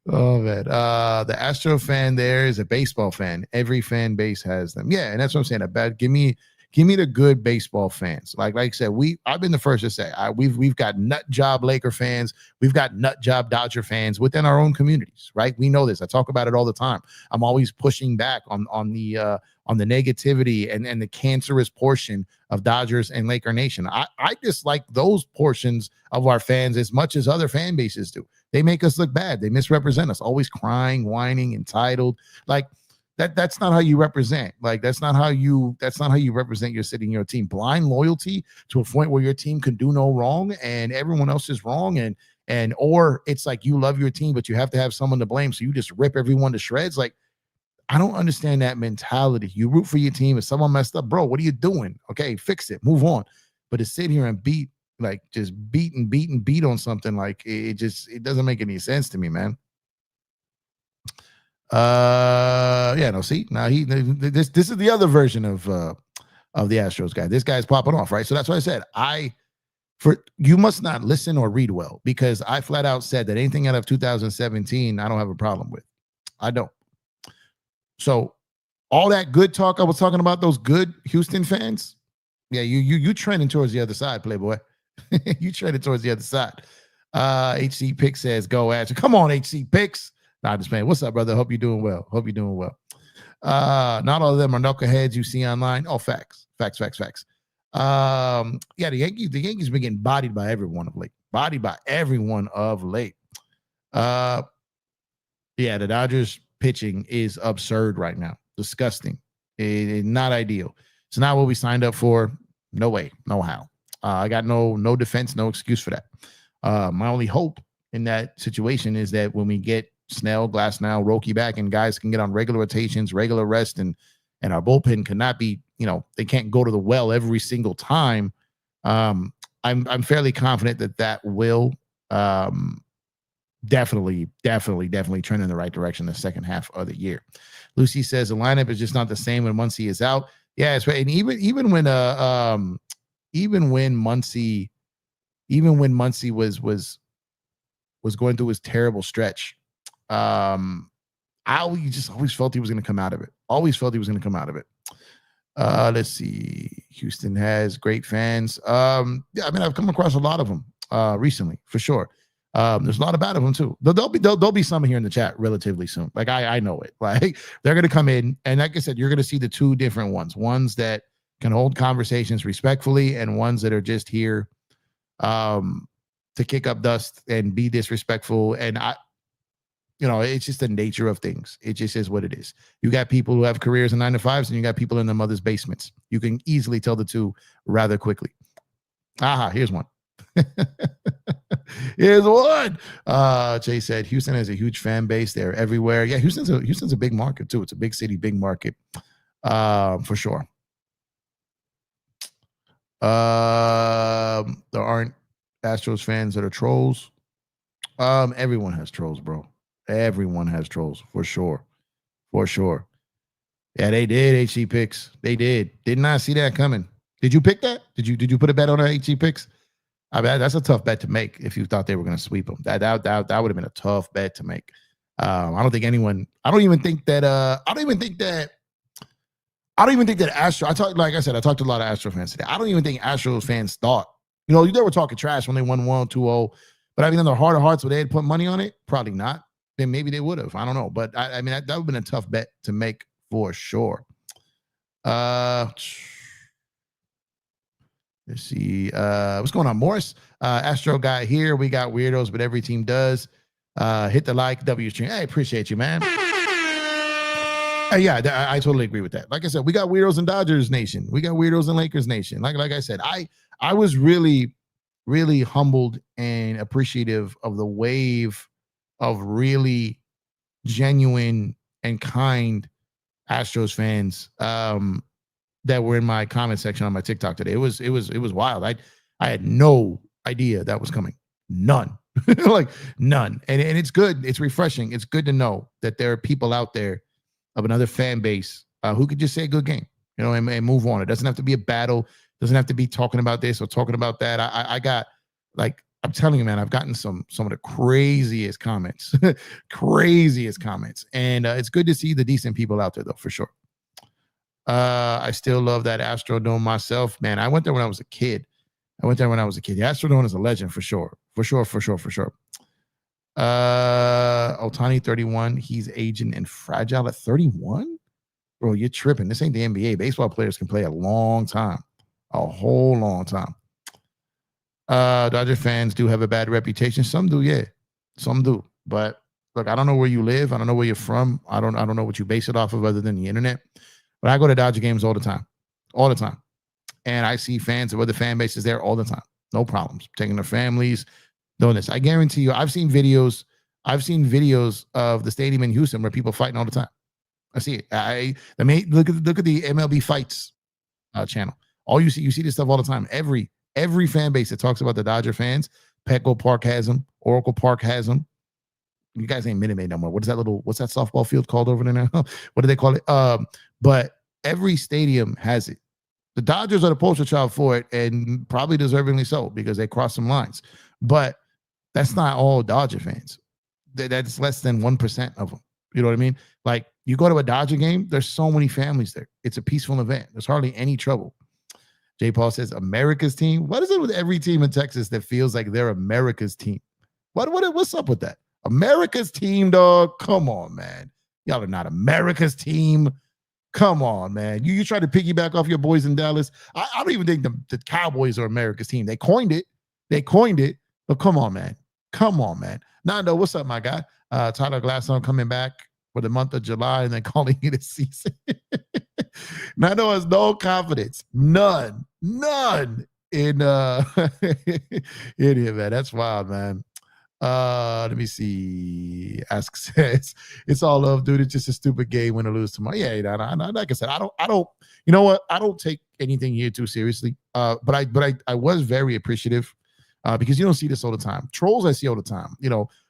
Oh man. The Astro fan there is a baseball fan. Every fan base has them. Yeah, and that's what I'm saying. Give me the good baseball fans. Like I said, I've been the first to say we've got nut job Laker fans, we've got nut job Dodger fans within our own communities, right? We know this. I talk about it all the time. I'm always pushing back on the negativity and the cancerous portion of Dodgers and Laker Nation. I dislike those portions of our fans as much as other fan bases do. They make us look bad. They misrepresent us, always crying, whining, entitled. Like that's not how you represent. Like that's not how you represent your city and your team. Blind loyalty to a point where your team can do no wrong and everyone else is wrong, or it's like you love your team but you have to have someone to blame, so you just rip everyone to shreds. Like, I don't understand that mentality. You root for your team. If someone messed up, bro, what are you doing? Okay, fix it, move on. But to sit here and beat on something, like it doesn't make any sense to me, man. Yeah, no, see, now this is the other version of the Astros guy. This guy's popping off, right? So that's why I said you must not listen or read well, because I flat out said that anything out of 2017 I don't have a problem with. I don't. So all that good talk I was talking about, those good Houston fans, yeah, you trending towards the other side, Playboy. You trending towards the other side. HC Pick says, go Astros. Come on, HC Picks. Nah, just playing. What's up, brother? Hope you're doing well. Not all of them are knuckleheads you see online. Oh, facts. Yeah, the Yankees been getting bodied by everyone of late. Yeah, the Dodgers pitching is absurd right now. Disgusting. Not ideal. It's not what we signed up for. No way. No how. I got no defense, no excuse for that. My only hope in that situation is that when we get Snell, Glasnow, Roki back, and guys can get on regular rotations, regular rest, and our bullpen cannot be, they can't go to the well every single time. I'm fairly confident that will definitely trend in the right direction the second half of the year. Lucy says the lineup is just not the same when Muncy is out. Yeah, it's right. And even when Muncy was going through his terrible stretch, I just always felt he was going to come out of it. Let's see. Houston has great fans. Yeah, I mean, I've come across a lot of them recently, for sure. There's a lot of bad of them too. There'll be some here in the chat relatively soon. Like I know it. Like they're going to come in, and like I said, you're going to see the two different ones that can hold conversations respectfully, and ones that are just here to kick up dust and be disrespectful. And it's just the nature of things. It just is what it is. You got people who have careers in 9-to-5s, and you got people in their mother's basements. You can easily tell the two rather quickly. Here's one. Here's one. Jay said Houston has a huge fan base. They're everywhere. Yeah, Houston's a big market too. It's a big city, big market, for sure. There aren't Astros fans that are trolls. Everyone has trolls, bro. Everyone has trolls, for sure. Yeah, they did. HG Picks. They did not see that coming. Did you pick that? Did you put a bet on HG Picks? I mean, that's a tough bet to make if you thought they were going to sweep them. That would have been a tough bet to make. I don't even think that Astro. I talked to a lot of Astro fans today. I don't even think Astros fans thought, they were talking trash when they won 1-2-0. But I mean, in their heart of hearts, would they had put money on it? Probably not. Then maybe they would have. I don't know. But I mean, that would have been a tough bet to make for sure. Let's see. What's going on, Morris? Astro guy here. We got weirdos, but every team does. Hit the like, W stream. Hey, appreciate you, man. Yeah, I totally agree with that. Like I said, we got weirdos in Dodgers Nation. We got weirdos in Lakers Nation. Like I said, I was really, really humbled and appreciative of the wave of really genuine and kind Astros fans that were in my comment section on my TikTok today. It was wild. I had no idea that was coming. None. Like none. And it's good. It's refreshing. It's good to know that there are people out there of another fan base who could just say a good game, and move on. It doesn't have to be a battle. It doesn't have to be talking about this or talking about that. I got, like, I'm telling you, man, I've gotten some of the craziest comments, craziest comments. And it's good to see the decent people out there, though, for sure. I still love that Astrodome myself, man. I went there when I was a kid. The Astrodome is a legend for sure. Otani 31. He's aging and fragile at 31. Bro, you're tripping. This ain't the NBA. Baseball players can play a long time, a whole long time. Dodger fans do have a bad reputation. Some do, yeah. Some do. But look, I don't know where you live. I don't know where you're from. I don't know what you base it off of other than the internet. But I go to Dodger games all the time. And I see fans of other fan bases there all the time. No problems. Taking their families, doing this. I guarantee you, I've seen videos of the stadium in Houston where people fighting all the time. I see it. I mean, look at the MLB Fights channel. All you see this stuff all the time. Every fan base that talks about the Dodger fans, Petco Park has them, Oracle Park has them. You guys ain't Minute Maid no more. What's that softball field called over there now? What do they call it? But every stadium has it. The Dodgers are the poster child for it, and probably deservingly so, because they cross some lines. But that's not all Dodger fans. That's less than 1% of them. You know what I mean? Like, you go to a Dodger game, there's so many families there. It's a peaceful event. There's hardly any trouble. J. Paul says, America's team? What is it with every team in Texas that feels like they're America's team? What's up with that? America's team, dog? Come on, man. Y'all are not America's team. Come on, man. You try to piggyback off your boys in Dallas. I don't even think the Cowboys are America's team. They coined it. But come on, man. Nando, what's up, my guy? Tyler Glasnow coming back for the month of July and then calling it a season. Nando has no confidence. None in in him, man. That's wild, man. Let me see. Ask says, it's all love, dude. It's just a stupid game, win or lose tomorrow. Yeah, like I said, I don't. You know what? I don't take anything here too seriously. But I was very appreciative because you don't see this all the time. Trolls I see all the time.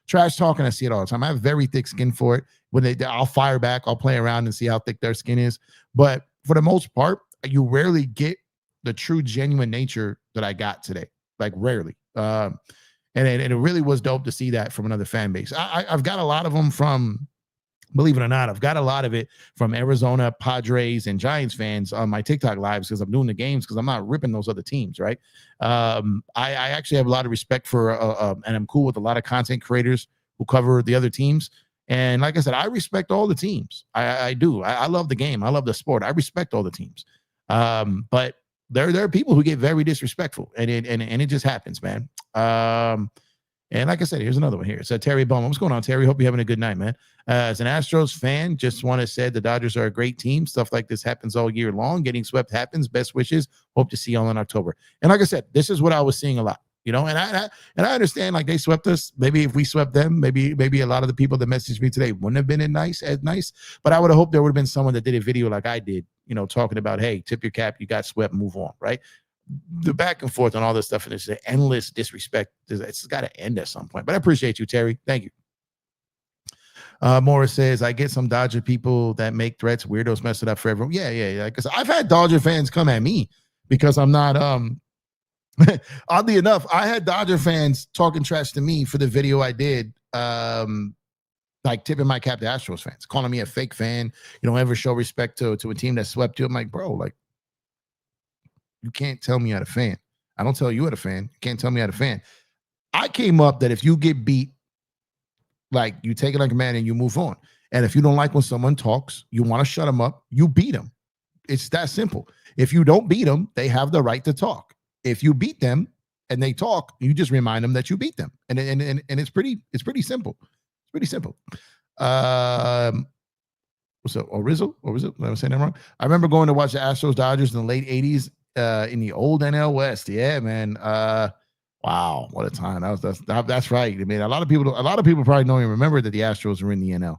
Trash talking I see it all the time. I have very thick skin for it. When I'll fire back, I'll play around and see how thick their skin is. But for the most part, you rarely get the true, genuine nature that I got today. Like, rarely. And it really was dope to see that from another fan base. I've got a lot of them from, believe it or not, I've got a lot of it from Arizona, Padres, and Giants fans on my TikTok lives because I'm doing the games because I'm not ripping those other teams, right? I actually have a lot of respect for, and I'm cool with a lot of content creators who cover the other teams. And like I said, I respect all the teams. I do. I love the game. I love the sport. I respect all the teams. But there are people who get very disrespectful, and it just happens, man. And like I said, here's another one here. So Terry Bowman, what's going on, Terry? Hope you're having a good night, man. As an Astros fan, just want to say the Dodgers are a great team. Stuff like this happens all year long. Getting swept happens. Best wishes. Hope to see y'all in October. And like I said, this is what I was seeing a lot. And I understand, like, they swept us. Maybe if we swept them, maybe a lot of the people that messaged me today wouldn't have been as nice. But I would have hoped there would have been someone that did a video like I did, talking about, hey, tip your cap, you got swept, move on, right? The back and forth on all this stuff, and it's an endless disrespect. It's got to end at some point. But I appreciate you, Terry. Thank you. Morris says, I get some Dodger people that make threats. Weirdos mess it up for everyone. Yeah. Because I've had Dodger fans come at me because I'm not oddly enough, I had Dodger fans talking trash to me for the video I did, like tipping my cap to Astros fans, calling me a fake fan. You don't ever show respect to a team that swept you. I'm like, bro, like, you can't tell me how to fan. I don't tell you how to fan. You can't tell me how to fan. I came up that if you get beat, like, you take it like a man and you move on. And if you don't like when someone talks, you want to shut them up, you beat them. It's that simple. If you don't beat them, they have the right to talk. If you beat them and they talk, you just remind them that you beat them. And it's pretty simple. It's pretty simple. What's up? Rizzo? Am I saying that wrong? I remember going to watch the Astros Dodgers in the late 80s in the old NL West. Yeah, man. Wow, what a time. That's right. I mean, a lot of people probably don't even remember that the Astros were in the NL.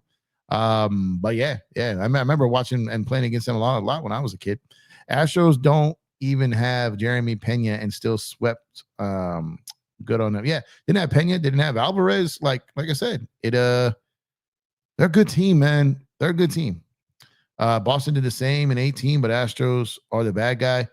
But yeah, I remember watching and playing against them a lot when I was a kid. Astros don't even have Jeremy Pena and still swept good on them. Yeah, didn't have Pena, didn't have Alvarez. Like I said, they're a good team, man. They're a good team. Boston did the same in 18, but Astros are the bad guy.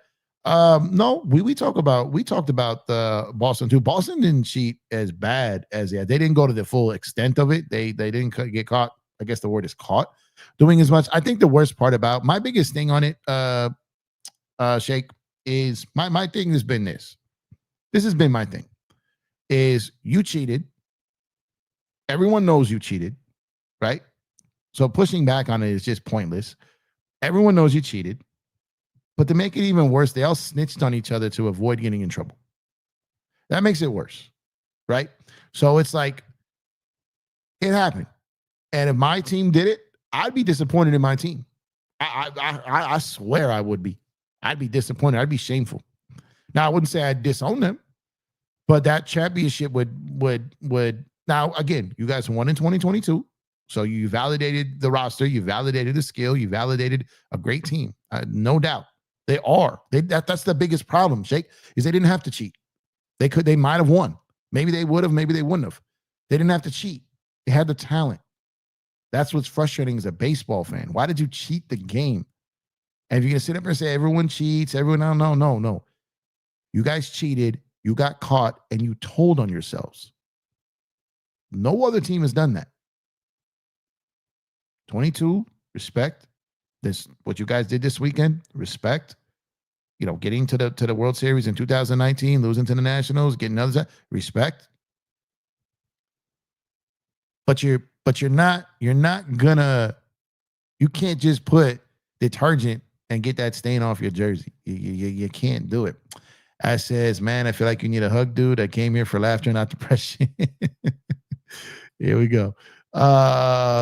No, we talked about the Boston too. Boston didn't cheat as bad as they didn't go to the full extent of it. They didn't get caught. I guess the word is caught doing as much. I think the worst part about my biggest thing on it, Shake, is my thing has been this. This has been my thing. Is you cheated. Everyone knows you cheated, right? So pushing back on it is just pointless. Everyone knows you cheated. But to make it even worse, they all snitched on each other to avoid getting in trouble. That makes it worse, right? So it's like, it happened. And if my team did it, I'd be disappointed in my team. I swear I would be. I'd be disappointed. I'd be shameful. Now, I wouldn't say I'd disown them, but that championship would. Now, again, you guys won in 2022. So you validated the roster, you validated the skill, you validated a great team. No doubt. They are. That's the biggest problem, Jake, is they didn't have to cheat. They might have won. Maybe they would have, maybe they wouldn't have. They didn't have to cheat. They had the talent. That's what's frustrating as a baseball fan. Why did you cheat the game? And if you're going to sit up and say everyone cheats, no. You guys cheated, you got caught, and you told on yourselves. No other team has done that. 22, respect. This what you guys did this weekend, respect. You know, getting to the World Series in 2019, losing to the Nationals, getting others, respect. But you're not gonna, you can't just put detergent and get that stain off your jersey. You can't do it. As says, man, I feel like you need a hug, dude. I came here for laughter, not depression. Here we go.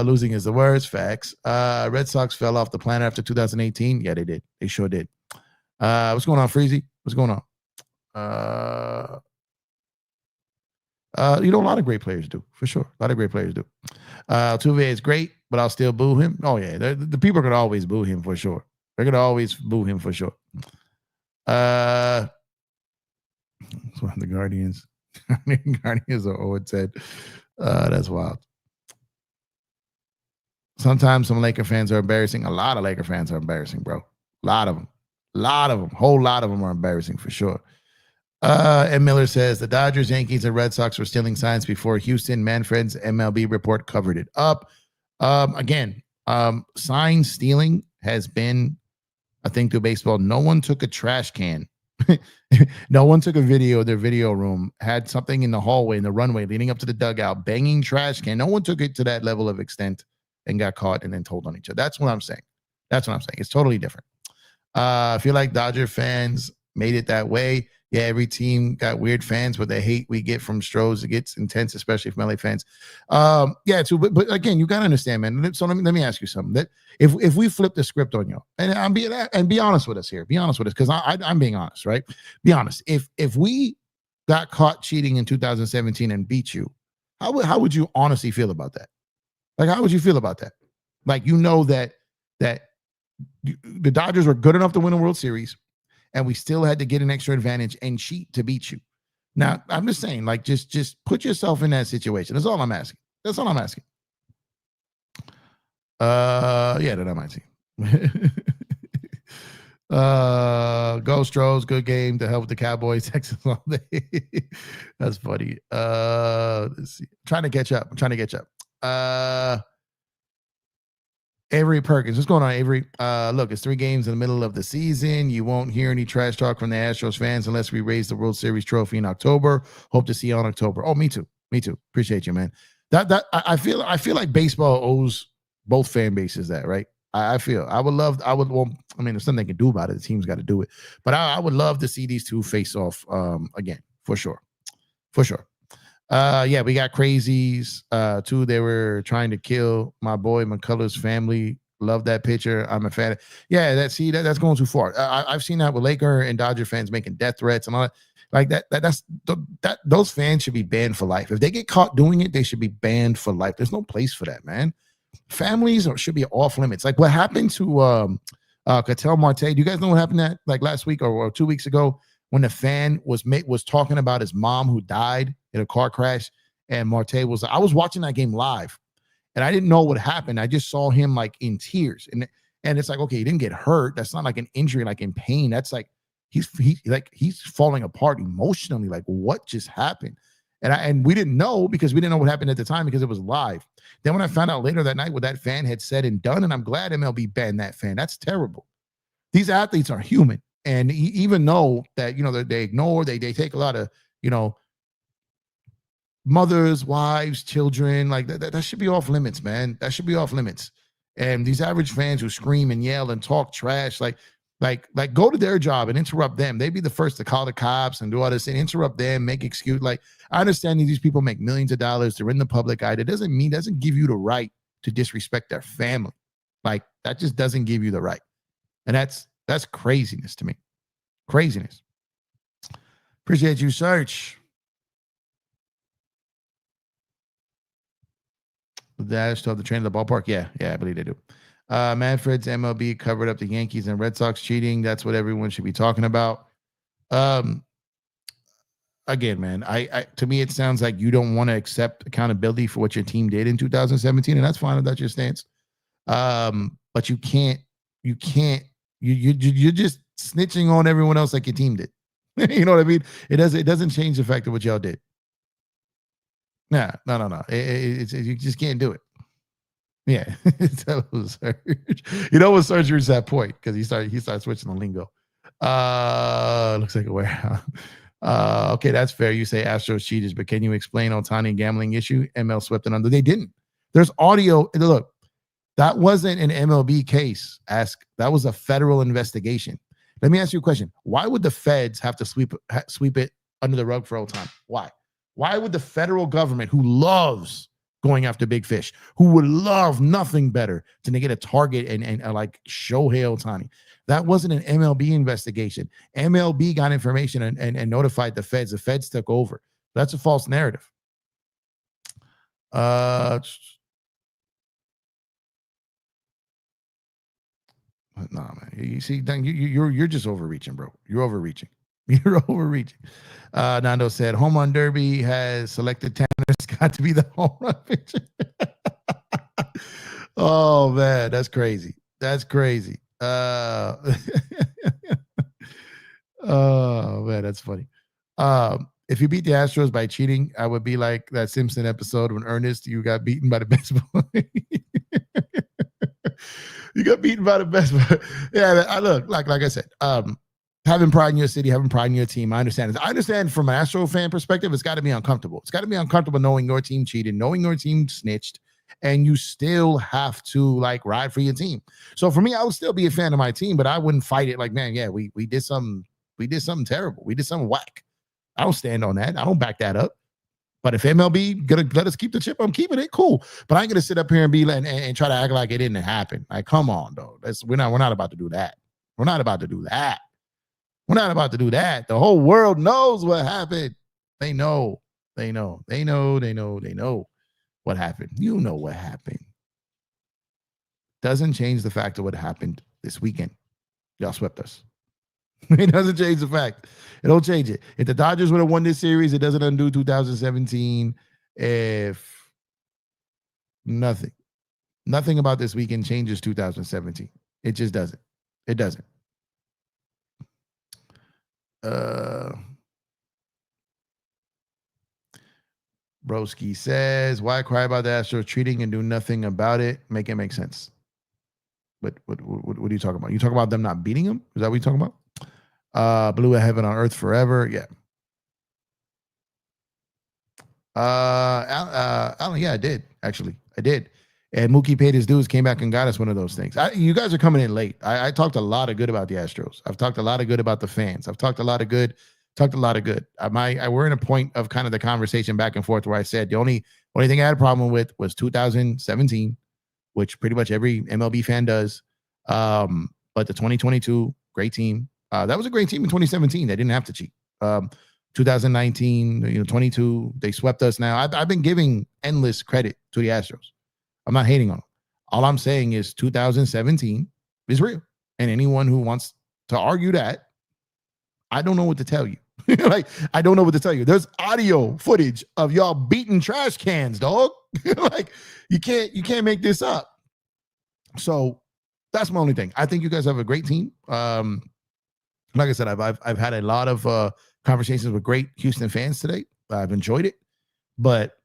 Losing is the worst. Facts. Red Sox fell off the planet after 2018. Yeah, they did. They sure did. What's going on, Freezy? What's going on? A lot of great players do, for sure. A lot of great players do. Tuve is great, but I'll still boo him. Oh, yeah. The people are going to always boo him for sure. They're going to always boo him for sure. That's one of the Guardians. Guardians are Owen said. That's wild. Sometimes some Laker fans are embarrassing. A lot of Laker fans are embarrassing, bro. A lot of them. Whole lot of them are embarrassing for sure. And Miller says the Dodgers, Yankees, and Red Sox were stealing signs before Houston. Manfred's MLB report covered it up. Again, sign stealing has been a thing through baseball. No one took a trash can. No one took a video of their video room, had something in the hallway, in the runway leading up to the dugout, banging trash can. No one took it to that level of extent and got caught and then told on each other. That's what I'm saying. It's totally different. I feel like Dodger fans made it that way. Yeah, every team got weird fans, but the hate we get from Stros, it gets intense, especially from LA fans. Yeah, too. But again, you gotta understand, man. So let me ask you something. That if we flip the script on you, and be honest with us here, because I'm being honest, right? Be honest. If we got caught cheating in 2017 and beat you, how would you honestly feel about that? Like, how would you feel about that? Like, that the Dodgers were good enough to win a World Series, and we still had to get an extra advantage and cheat to beat you. Now, I'm just saying, like, just put yourself in that situation. That's all I'm asking. Yeah, they're not my team. Go Stros, good game to help with the Cowboys, Texas all day. That's funny. Let's see. I'm trying to catch up. Avery Perkins. What's going on, Avery? Look, it's 3 games in the middle of the season. You won't hear any trash talk from the Astros fans unless we raise the World Series trophy in October. Hope to see you on October. Oh, me too. Appreciate you, man. I feel like baseball owes both fan bases that, right? There's something they can do about it. The team's got to do it. But I would love to see these two face off again, for sure. Yeah, we got crazies too. They were trying to kill my boy McCullers' family. Love that picture. I'm a fan. Yeah, that's going too far. I've seen that with Laker and Dodger fans making death threats and all that. Like that. Those fans should be banned for life. If they get caught doing it, they should be banned for life. There's no place for that, man. families should be off limits. Like what happened to Cattell Marte? Do you guys know what happened that like last week or 2 weeks ago when the fan was talking about his mom who died in a car crash, and Marte was I was watching that game live, and I didn't know what happened. I just saw him like in tears, and it's like, okay, he didn't get hurt. That's not like an injury, like in pain. That's like he's falling apart emotionally. Like what just happened? And we didn't know because we didn't know what happened at the time because it was live. Then when I found out later that night what that fan had said and done, and I'm glad MLB banned that fan. That's terrible. These athletes are human, and even though that they ignore, they take a lot of mothers, wives, children, like that should be off limits, man. That should be off limits. And these average fans who scream and yell and talk trash, like go to their job and interrupt them. They'd be the first to call the cops and do all this and interrupt them, make excuse. Like I understand these people make millions of dollars. They're in the public eye. That doesn't give you the right to disrespect their family. Like that just doesn't give you the right. And that's craziness to me. Craziness. Appreciate you, Search. The Astros have the train to the ballpark. Yeah, I believe they do. Manfred's MLB covered up the Yankees and Red Sox cheating. That's what everyone should be talking about. Again, man, I to me, it sounds like you don't want to accept accountability for what your team did in 2017, and that's fine if that's your stance. But you're just snitching on everyone else like your team did. You know what I mean? It doesn't change the fact of what y'all did. No. You just can't do it. Yeah. You know what Serge reached that point because he started switching the lingo. Looks like a warehouse. Okay, that's fair. You say Astros cheaters, but can you explain Ohtani gambling issue? ML swept it under. They didn't. There's audio. Look, that wasn't an MLB case. That was a federal investigation. Let me ask you a question. Why would the feds have to sweep it under the rug for Ohtani? Why? Why would the federal government, who loves going after big fish, who would love nothing better than to get a target and like Shohei Ohtani? That wasn't an MLB investigation. MLB got information and notified the feds. The feds took over. That's a false narrative. Nah, man. You see, you're just overreaching, bro. You're overreaching. You're overreaching. Nando said, home run derby has selected Tanner Scott to be the home run pitcher. Oh, man, that's crazy. That's crazy. Oh, man, that's funny. If you beat the Astros by cheating, I would be like that Simpson episode when Ernest, you got beaten by the best boy. You got beaten by the best boy. Yeah, I look, like I said, having pride in your city, having pride in your team. I understand. I understand from an Astro fan perspective, it's got to be uncomfortable. It's got to be uncomfortable knowing your team cheated, knowing your team snitched, and you still have to like ride for your team. So for me, I would still be a fan of my team, but I wouldn't fight it like, man, yeah, we did something terrible. We did something whack. I don't stand on that. I don't back that up. But if MLB gonna let us keep the chip, I'm keeping it. Cool. But I ain't gonna sit up here and be and try to act like it didn't happen. Like, come on, though. We're not about to do that. We're not about to do that. We're not about to do that. The whole world knows what happened. They know what happened. You know what happened. Doesn't change the fact of what happened this weekend. Y'all swept us. It doesn't change the fact. It don't change it. If the Dodgers would have won this series, it doesn't undo 2017. If nothing about this weekend changes 2017. It just doesn't. It doesn't. Broski says, why cry about the Astros treating and do nothing about it? Make it make sense. What are you talking about? You talking about them not beating them? Is that what you're talking about? Blue Heaven on Earth Forever. Yeah. Alan, yeah, I did. Actually, I did. And Mookie paid his dues, came back and got us one of those things. You guys are coming in late. I talked a lot of good about the Astros. I've talked a lot of good about the fans. I've talked a lot of good. We're in a point of kind of the conversation back and forth where I said the only thing I had a problem with was 2017, which pretty much every MLB fan does. But the 2022, great team. That was a great team in 2017. They didn't have to cheat. 2019, 22, they swept us now. I've been giving endless credit to the Astros. I'm not hating on them. All I'm saying is 2017 is real. And anyone who wants to argue that, I don't know what to tell you. Like, I don't know what to tell you. There's audio footage of y'all beating trash cans, dog. Like, you can't make this up. So that's my only thing. I think you guys have a great team. Like I said, I've had a lot of conversations with great Houston fans today. I've enjoyed it, but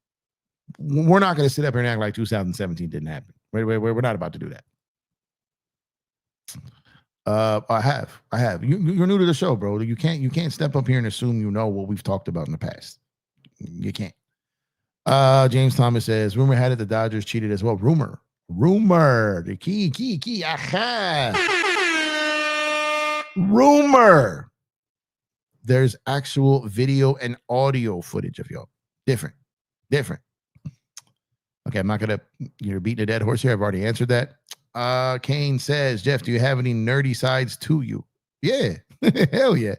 we're not going to sit up here and act like 2017 didn't happen. We're not about to do that. I have. You're new to the show, bro. You can't step up here and assume you know what we've talked about in the past. You can't. James Thomas says, rumor had it the Dodgers cheated as well. Rumor. The key. Aha. Rumor. There's actual video and audio footage of y'all. Different. Okay, I'm not gonna. You're beating a dead horse here. I've already answered that. Kane says, Jeff, do you have any nerdy sides to you? Yeah, hell yeah.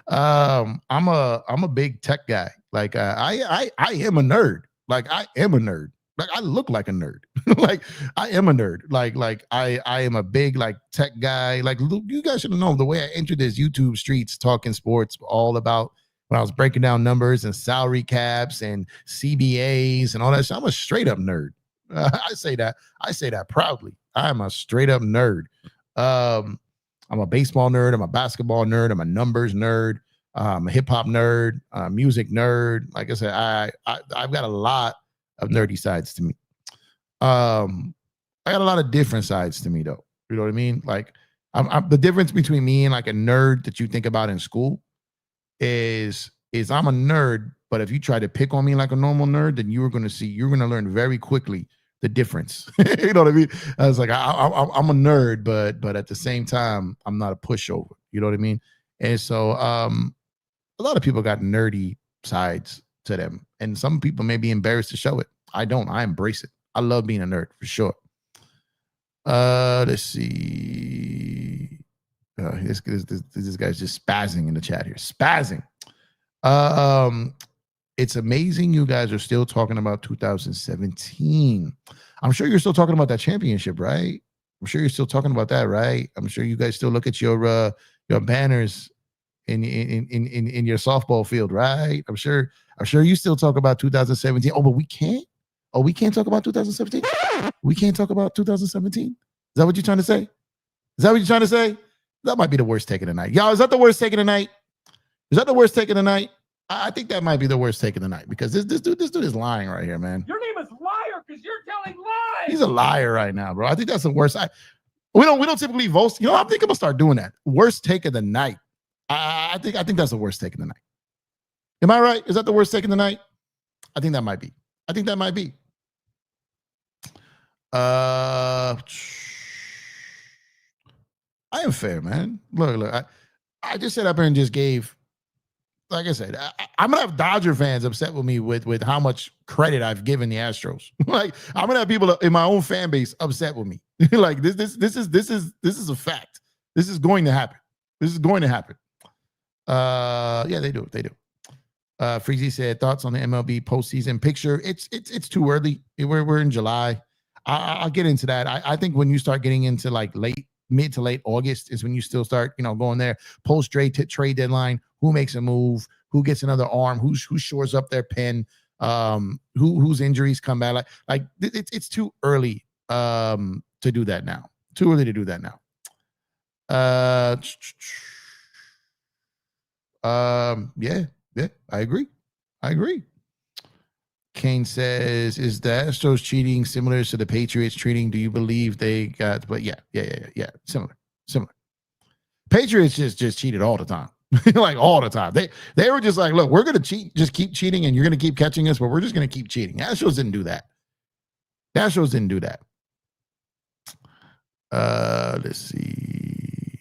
I'm a big tech guy. Like I am a nerd. Like I am a nerd. Like I look like a nerd. Like I am a nerd. Like I am a big like tech guy. Like you guys should have known the way I entered this YouTube streets talking sports, all about when I was breaking down numbers and salary caps and CBAs and all that. I'm a straight up nerd. I say that proudly. I'm a straight up nerd. I'm a baseball nerd. I'm a basketball nerd. I'm a numbers nerd. I'm a hip hop nerd. Music nerd. Like I said, I've got a lot of nerdy sides to me. I got a lot of different sides to me though. You know what I mean? Like I'm the difference between me and like a nerd that you think about in school is I'm a nerd, but if you try to pick on me like a normal nerd, then you're going to learn very quickly the difference. You know what I mean? I was like, I'm a nerd, but at the same time, I'm not a pushover. You know what I mean? And so a lot of people got nerdy sides to them, and some people may be embarrassed to show it. I don't. I embrace it. I love being a nerd for sure. Let's see. This guy's just spazzing in the chat here. Spazzing. It's amazing you guys are still talking about 2017. I'm sure you're still talking about that championship, right? I'm sure you're still talking about that, right? I'm sure you guys still look at your banners in your softball field, right? I'm sure you still talk about 2017. Oh, but we can't. Oh, we can't talk about 2017. We can't talk about 2017. Is that what you're trying to say? Is that what you're trying to say? That might be the worst take of the night. Y'all, is that the worst take of the night? Is that the worst take of the night? I think that might be the worst take of the night because this dude is lying right here, man. Your name is liar because you're telling lies. He's a liar right now, bro. I think that's the worst. We don't typically vote. You know, I think I'm gonna start doing that. Worst take of the night. I think that's the worst take of the night. Am I right? Is that the worst take of the night? I think that might be. I am fair, man. Look. I just sat up here and just gave. Like I said, I'm gonna have Dodger fans upset with me with how much credit I've given the Astros. Like I'm gonna have people in my own fan base upset with me. Like this is a fact. This is going to happen. Yeah, they do. Freezy said thoughts on the MLB postseason picture. It's too early. We're in July. I'll get into that. I think when you start getting into like mid to late August is when you still start, going there post trade deadline. Who makes a move? Who gets another arm? Who shores up their pen? Whose injuries come back? Like it's too early to do that now. Too early to do that now. Yeah, I agree. Kane says, is the Astros cheating similar to the Patriots cheating? Do you believe they got, but yeah. Similar. Patriots just cheated all the time. Like all the time. They were just like, look, we're gonna cheat, just keep cheating, and you're gonna keep catching us, but we're just gonna keep cheating. Astros didn't do that. Let's see.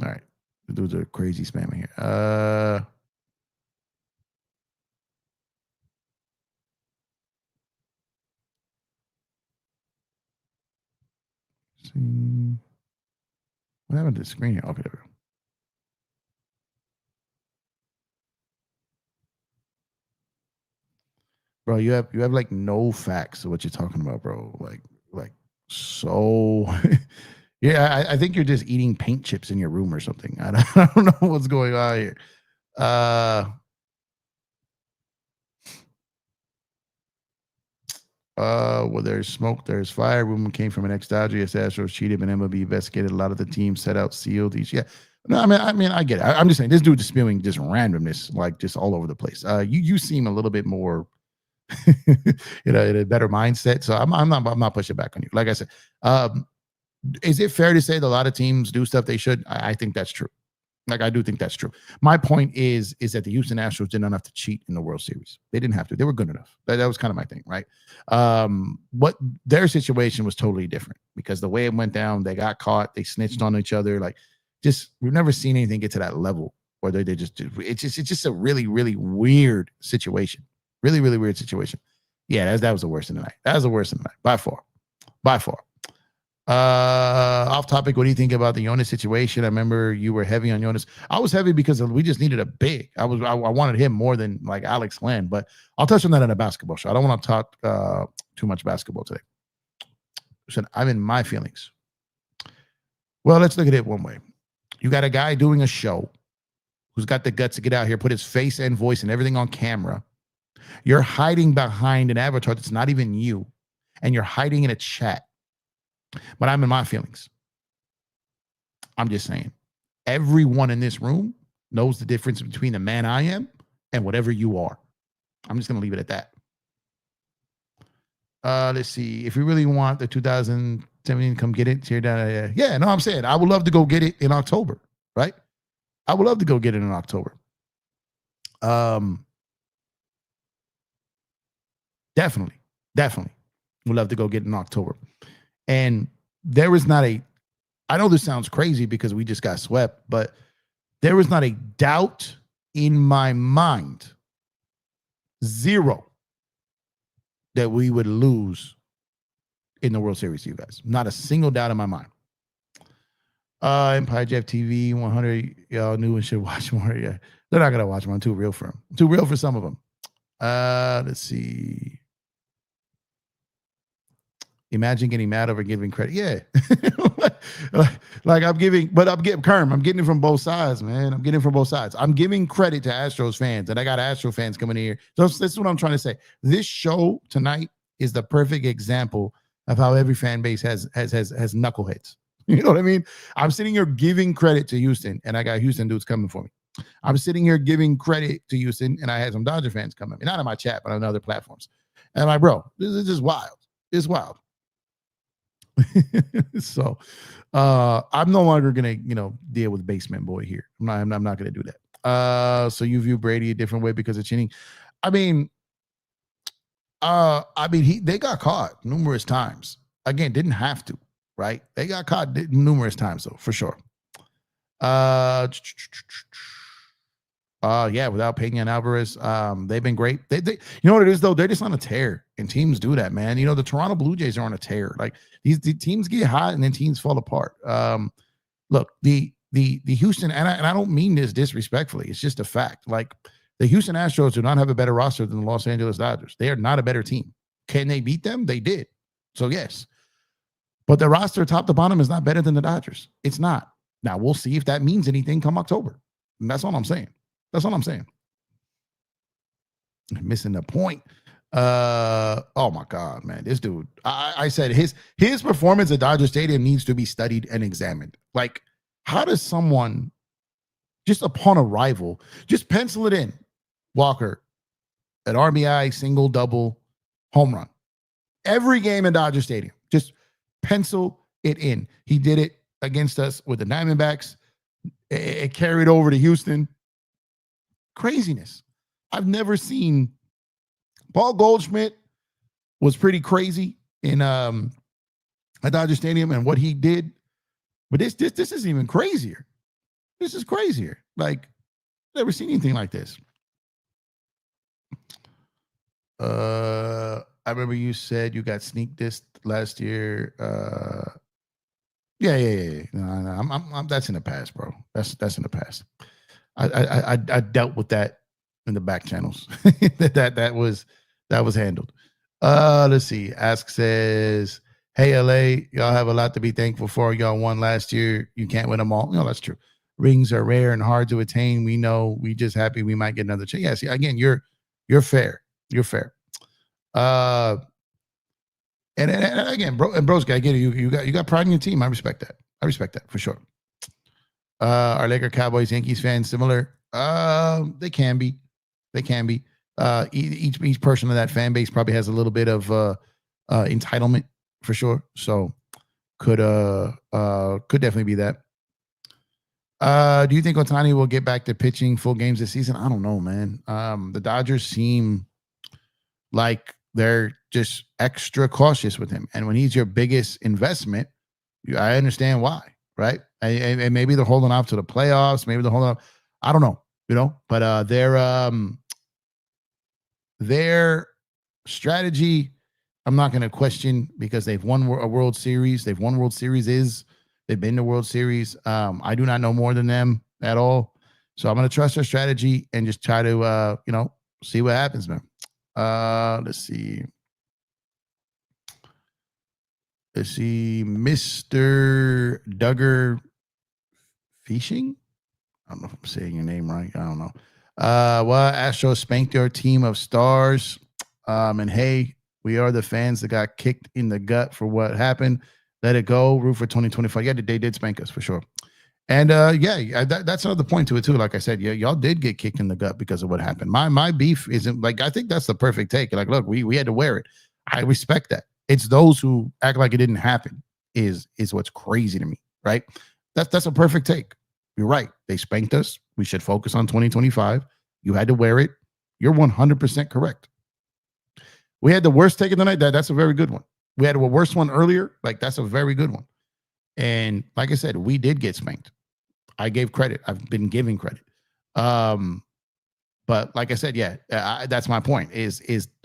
All right. Those are crazy spamming here. See. What happened to the screen here? Okay, there we go. Bro, you have like no facts of what you're talking about, bro. Like like so. Yeah, I think you're just eating paint chips in your room or something. I don't know what's going on here. Well, there's smoke, there's fire. Rumor came from an ex-Dodger. Yes, Astros cheated, but MLB investigated. A lot of the teams set out sealed these. Yeah, no, I mean, I get it. I'm just saying this dude is spewing just randomness, like just all over the place. You seem a little bit more, in a better mindset. So I'm not pushing back on you. Like I said, is it fair to say that a lot of teams do stuff they should? I think that's true. Like, I do think that's true. My point is that the Houston Astros did not have to cheat in the World Series. They didn't have to. They were good enough. That was kind of my thing, right? What their situation was totally different because the way it went down, they got caught, they snitched on each other. Like, just we've never seen anything get to that level where they just it's just a really, really weird situation. Really, really weird situation. Yeah, that was the worst of the night. That was the worst of the night by far. By far. Off topic, what do you think about the Jonas situation? I remember you were heavy on Jonas. I was heavy because we just needed a big. I wanted him more than like Alex Len, but I'll touch on that in a basketball show. I don't want to talk too much basketball today. So I'm in my feelings. Well, let's look at it one way. You got a guy doing a show who's got the guts to get out here, put his face and voice and everything on camera. You're hiding behind an avatar that's not even you, and you're hiding in a chat. But I'm in my feelings. I'm just saying, everyone in this room knows the difference between the man I am and whatever you are. I'm just going to leave it at that. Let's see. If you really want the 2017, come get it. Tear down. Yeah, no, I'm saying I would love to go get it in October, right? I would love to go get it in October. Definitely would love to go get it in October. And there was not a, I know this sounds crazy because we just got swept, but there was not a doubt in my mind, zero, that we would lose in the World Series to you guys. Not a single doubt in my mind. Empire Jeff TV 100, y'all knew and should watch more. Yeah, they're not gonna watch them. I'm too real for them. Too real for some of them. Let's see. Imagine getting mad over giving credit. Yeah. like I'm getting it from both sides, man. I'm getting it from both sides. I'm giving credit to Astros fans, and I got Astro fans coming in here. So this is what I'm trying to say. This show tonight is the perfect example of how every fan base has knuckleheads. You know what I mean? I'm sitting here giving credit to Houston, and I got Houston dudes coming for me. I'm sitting here giving credit to Houston, and I had some Dodger fans coming. Not in my chat, but on other platforms. And I'm like, bro, this is just wild. It's wild. So I'm no longer gonna deal with basement boy here. I'm not gonna do that. So you view Brady a different way because of cheating. I mean they got caught numerous times. Again, didn't have to, right? They got caught numerous times though, for sure. Yeah, without Pena and Alvarez, they've been great. They you know what it is though? They're just on a tear, and teams do that, man. You know, the Toronto Blue Jays are on a tear. Like the teams get hot and then teams fall apart. Look, the Houston, and I don't mean this disrespectfully. It's just a fact. Like the Houston Astros do not have a better roster than the Los Angeles Dodgers. They are not a better team. Can they beat them? They did. So yes, but the roster top to bottom is not better than the Dodgers. It's not. Now we'll see if that means anything come October. And that's all I'm saying. That's all I'm saying. Missing the point. Oh my God, man. This dude, I said his performance at Dodger Stadium needs to be studied and examined. Like, how does someone just upon arrival, just pencil it in? Walker, an RBI, single, double, home run. Every game in Dodger Stadium. Just pencil it in. He did it against us with the Diamondbacks. It carried over to Houston. Craziness. I've never seen. Paul Goldschmidt was pretty crazy in at Dodger Stadium and what he did, but this is even crazier. This is crazier. Like, never seen anything like this. I remember you said you got sneak dissed last year. Yeah. No, that's in the past, bro. That's in the past. I dealt with that in the back channels. that was handled. Let's see. Ask says, Hey, LA, y'all have a lot to be thankful for. Y'all won last year. You can't win them all. No, that's true. Rings are rare and hard to attain. We know. We just happy we might get another chance. Yes, yeah, again, you're fair. You're fair. Uh, and again, Broski, I get it. You got pride in your team. I respect that. I respect that for sure. Are Laker, Cowboys, Yankees fans similar? They can be. They can be. Each person of that fan base probably has a little bit of entitlement for sure. So could definitely be that. Do you think Otani will get back to pitching full games this season? I don't know, man. The Dodgers seem like they're just extra cautious with him, and when he's your biggest investment, I understand why, right? And maybe they're holding off to the playoffs. Maybe they're holding off. I don't know, but their strategy, I'm not going to question because they've won a World Series. They've won World Series. They've been to World Series. I do not know more than them at all. So I'm going to trust their strategy and just try to, see what happens, man. Let's see. Mr. Duggar Fishing. I don't know if I'm saying your name right. I don't know. Well, Astros spanked your team of stars. And hey, we are the fans that got kicked in the gut for what happened. Let it go. Root for 2025. Yeah, they did spank us for sure. And that's another point to it too. Like I said, y'all did get kicked in the gut because of what happened. My beef isn't like, I think that's the perfect take. Like, look, we had to wear it. I respect that. It's those who act like it didn't happen is what's crazy to me, right? That's a perfect take. You're right. They spanked us. We should focus on 2025. You had to wear it. You're 100% correct. We had the worst take of the night. That's a very good one. We had a worse one earlier. Like, that's a very good one. And like I said, we did get spanked. I gave credit. I've been giving credit. But like I said, that's my point. Is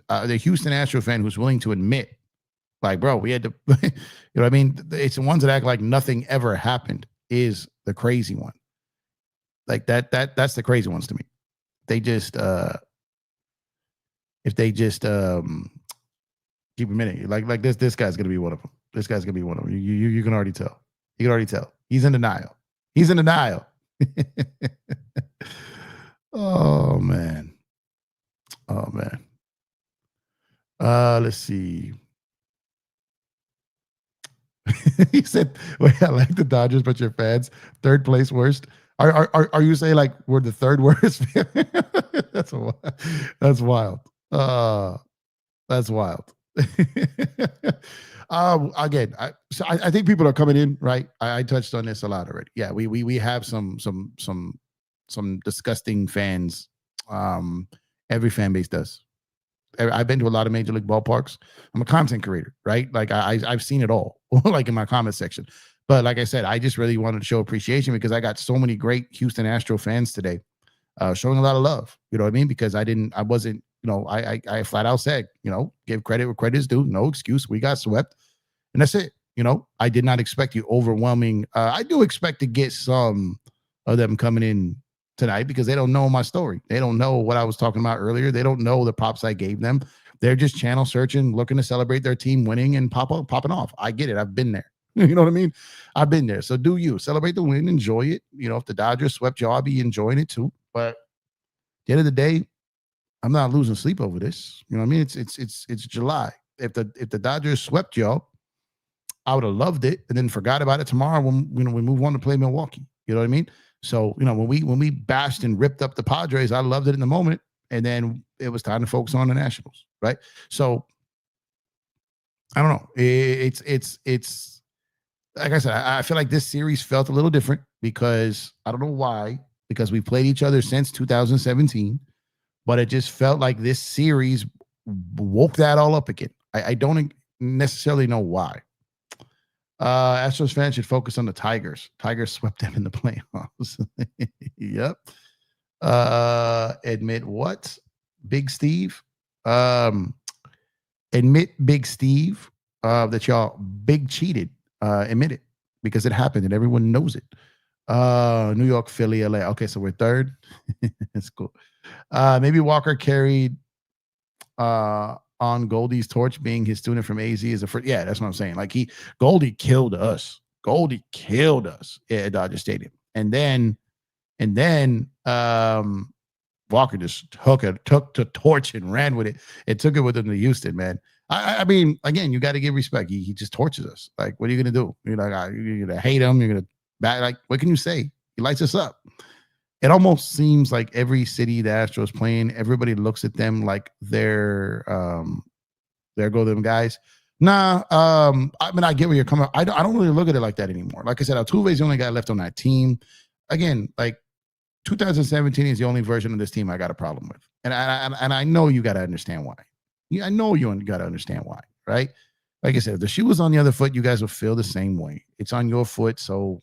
the Houston Astros fan who's willing to admit, like, bro, we had to, you know what I mean? It's the ones that act like nothing ever happened is the crazy one. Like that's the crazy ones to me. They just if they just keep a minute, like this guy's gonna be one of them. This guy's gonna be one of them. You can already tell. You can already tell. He's in denial. He's in denial. Oh man. Oh man. Let's see. He said, "Wait, I like the Dodgers, but your fans third place worst." Are you saying like we're the third worst? That's that's wild. That's wild. Again, I think people are coming in right. I touched on this a lot already. Yeah, we have some disgusting fans. Every fan base does. I've been to a lot of major league ballparks. I'm a content creator, right? Like I've seen it all, like in my comment section. But like I said, I just really wanted to show appreciation because I got so many great Houston Astro fans today, showing a lot of love. You know what I mean? Because I wasn't, I flat out said, give credit where credit is due. No excuse. We got swept, and that's it. I did not expect you overwhelming. I do expect to get some of them coming in tonight because they don't know my story. They don't know what I was talking about earlier. They don't know the props I gave them. They're just channel searching, looking to celebrate their team winning and popping off. I get it. I've been there. You know what I mean? I've been there. So do you celebrate the win, enjoy it. If the Dodgers swept you, I'll be enjoying it too. But at the end of the day, I'm not losing sleep over this. You know what I mean? It's July. If the Dodgers swept y'all, I would have loved it and then forgot about it tomorrow when we move on to play Milwaukee. You know what I mean? So, when we bashed and ripped up the Padres, I loved it in the moment. And then it was time to focus on the Nationals, right? So I don't know. It's like I said, I feel like this series felt a little different because I don't know why, because we played each other since 2017, but it just felt like this series woke that all up again. I don't necessarily know why. Astros fans should focus on the Tigers. Tigers swept them in the playoffs. Yep. Admit what? Big Steve. Admit Big Steve that y'all big cheated. Admit it because it happened and everyone knows it. New York, Philly, LA. Okay, so we're third. That's cool. Maybe Walker carried on Goldie's torch being his student from AZ is a first. Yeah, that's what I'm saying. Like Goldie killed us. Goldie killed us at Dodger Stadium. And then Walker just took the torch and ran with it. It took it with him to Houston, man. I mean, again, you got to give respect. He just torches us. Like, what are you gonna do? You're like, you're gonna hate him. You're gonna back. Like, what can you say? He lights us up. It almost seems like every city the Astros playing, everybody looks at them like they're there go them guys. Nah, I mean, I get where you're coming. I don't really look at it like that anymore. Like I said, Altuve's the only guy left on that team. Again, like 2017 is the only version of this team I got a problem with, and I know you got to understand why. Yeah, I know you got to understand why, right? Like I said, if the shoe was on the other foot, you guys would feel the same way. It's on your foot, so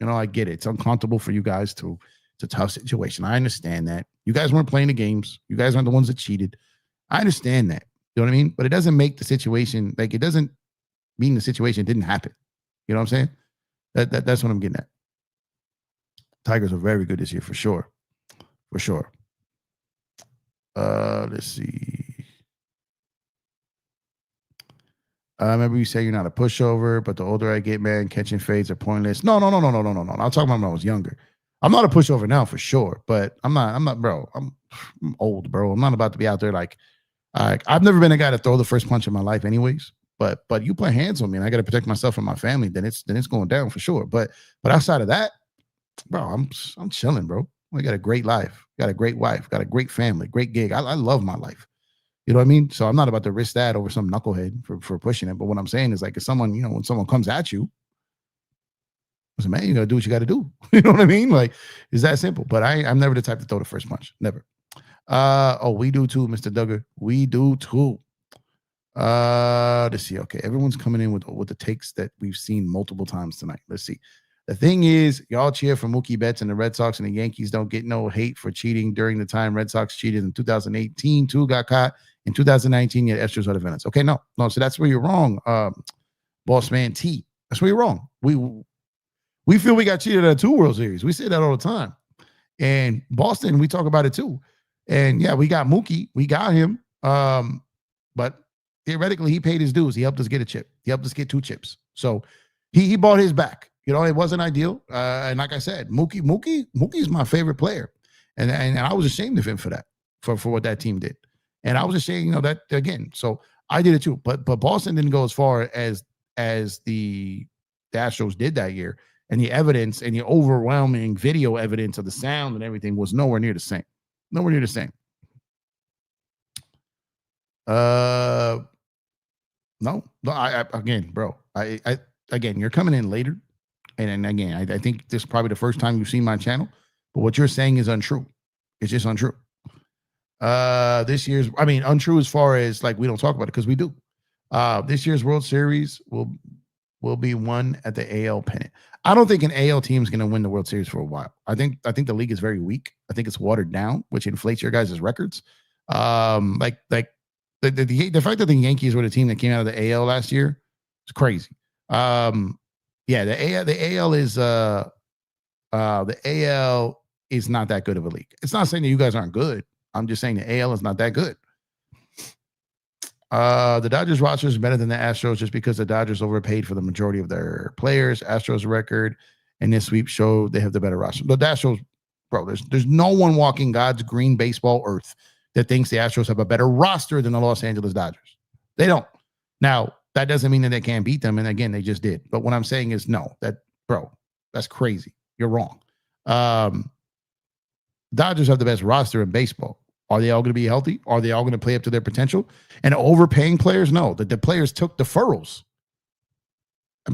I get it. It's uncomfortable for you guys to. It's a tough situation. I understand that. You guys weren't playing the games. You guys aren't the ones that cheated. I understand that. You know what I mean? But it doesn't make the situation, like, it doesn't mean the situation didn't happen. You know what I'm saying? That's what I'm getting at. Tigers are very good this year, for sure. For sure. Let's see. Remember you say you're not a pushover, but the older I get, man, catching fades are pointless. No. I'm talking about when I was younger. I'm not a pushover now, for sure, but I'm not, bro. I'm old, bro. I'm not about to be out there like, I've never been a guy to throw the first punch in my life, anyways. But you put hands on me, and I got to protect myself and my family. Then it's going down for sure. But outside of that, bro, I'm chilling, bro. I got a great life, got a great wife, got a great family, great gig. I love my life. You know what I mean? So I'm not about to risk that over some knucklehead for pushing it. But what I'm saying is, like, if someone, when someone comes at you, I said, man, you got to do what you got to do. You know what I mean? Like, it's that simple. But I'm never the type to throw the first punch. Never. We do too, Mr. Duggar. We do too. Let's see. Okay, everyone's coming in with the takes that we've seen multiple times tonight. Let's see. The thing is, y'all cheer for Mookie Betts and the Red Sox, and the Yankees don't get no hate for cheating during the time Red Sox cheated in 2018. Two got caught in 2019. Yet Astros are the villains. Okay, no. So that's where you're wrong, Boss Man T. That's where you're wrong. We feel we got cheated at 2 World Series. We say that all the time. And Boston, we talk about it too. And yeah, we got Mookie. We got him. But theoretically, he paid his dues. He helped us get a chip. He helped us get 2 chips. So he bought his back. It wasn't ideal. And like I said, Mookie's my favorite player. And I was ashamed of him for that, for what that team did. And I was ashamed, that again. So I did it too. But Boston didn't go as far as the Astros did that year. And the evidence and the overwhelming video evidence of the sound and everything was nowhere near the same. Nowhere near the same. No. Again, bro. Again, you're coming in later. And again, I think this is probably the first time you've seen my channel. But what you're saying is untrue. It's just untrue. This year's, untrue as far as, like, we don't talk about it, because we do. This year's World Series will be won at the AL pennant. I don't think an AL team is going to win the World Series for a while. I think the league is very weak. I think it's watered down, which inflates your guys' records. Like the fact that the Yankees were the team that came out of the AL last year is crazy. Yeah, the AL is not that good of a league. It's not saying that you guys aren't good. I'm just saying the AL is not that good. The Dodgers roster is better than the Astros just because the Dodgers overpaid for the majority of their players. Astros record and this sweep show they have the better roster. The Astros, bro, there's no one walking God's green baseball earth that thinks the Astros have a better roster than the Los Angeles Dodgers. They don't. Now, that doesn't mean that they can't beat them. And again, they just did. But what I'm saying is, no, that's crazy. You're wrong. Dodgers have the best roster in baseball. Are they all going to be healthy? Are they all going to play up to their potential? And overpaying players? No, the players took deferrals.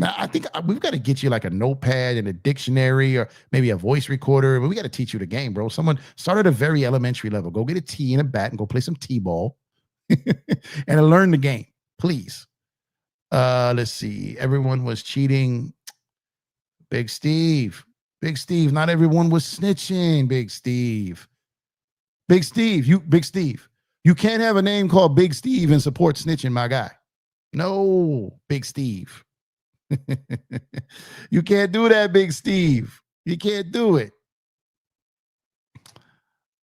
I think we've got to get you like a notepad and a dictionary or maybe a voice recorder. But we got to teach you the game, bro. Someone start at a very elementary level. Go get a tee and a bat and go play some t-ball and learn the game, please. Let's see. Everyone was cheating. Big Steve. Not everyone was snitching. Big Steve. You can't have a name called Big Steve and support snitching, my guy. No, Big Steve. You can't do that, Big Steve. You can't do it.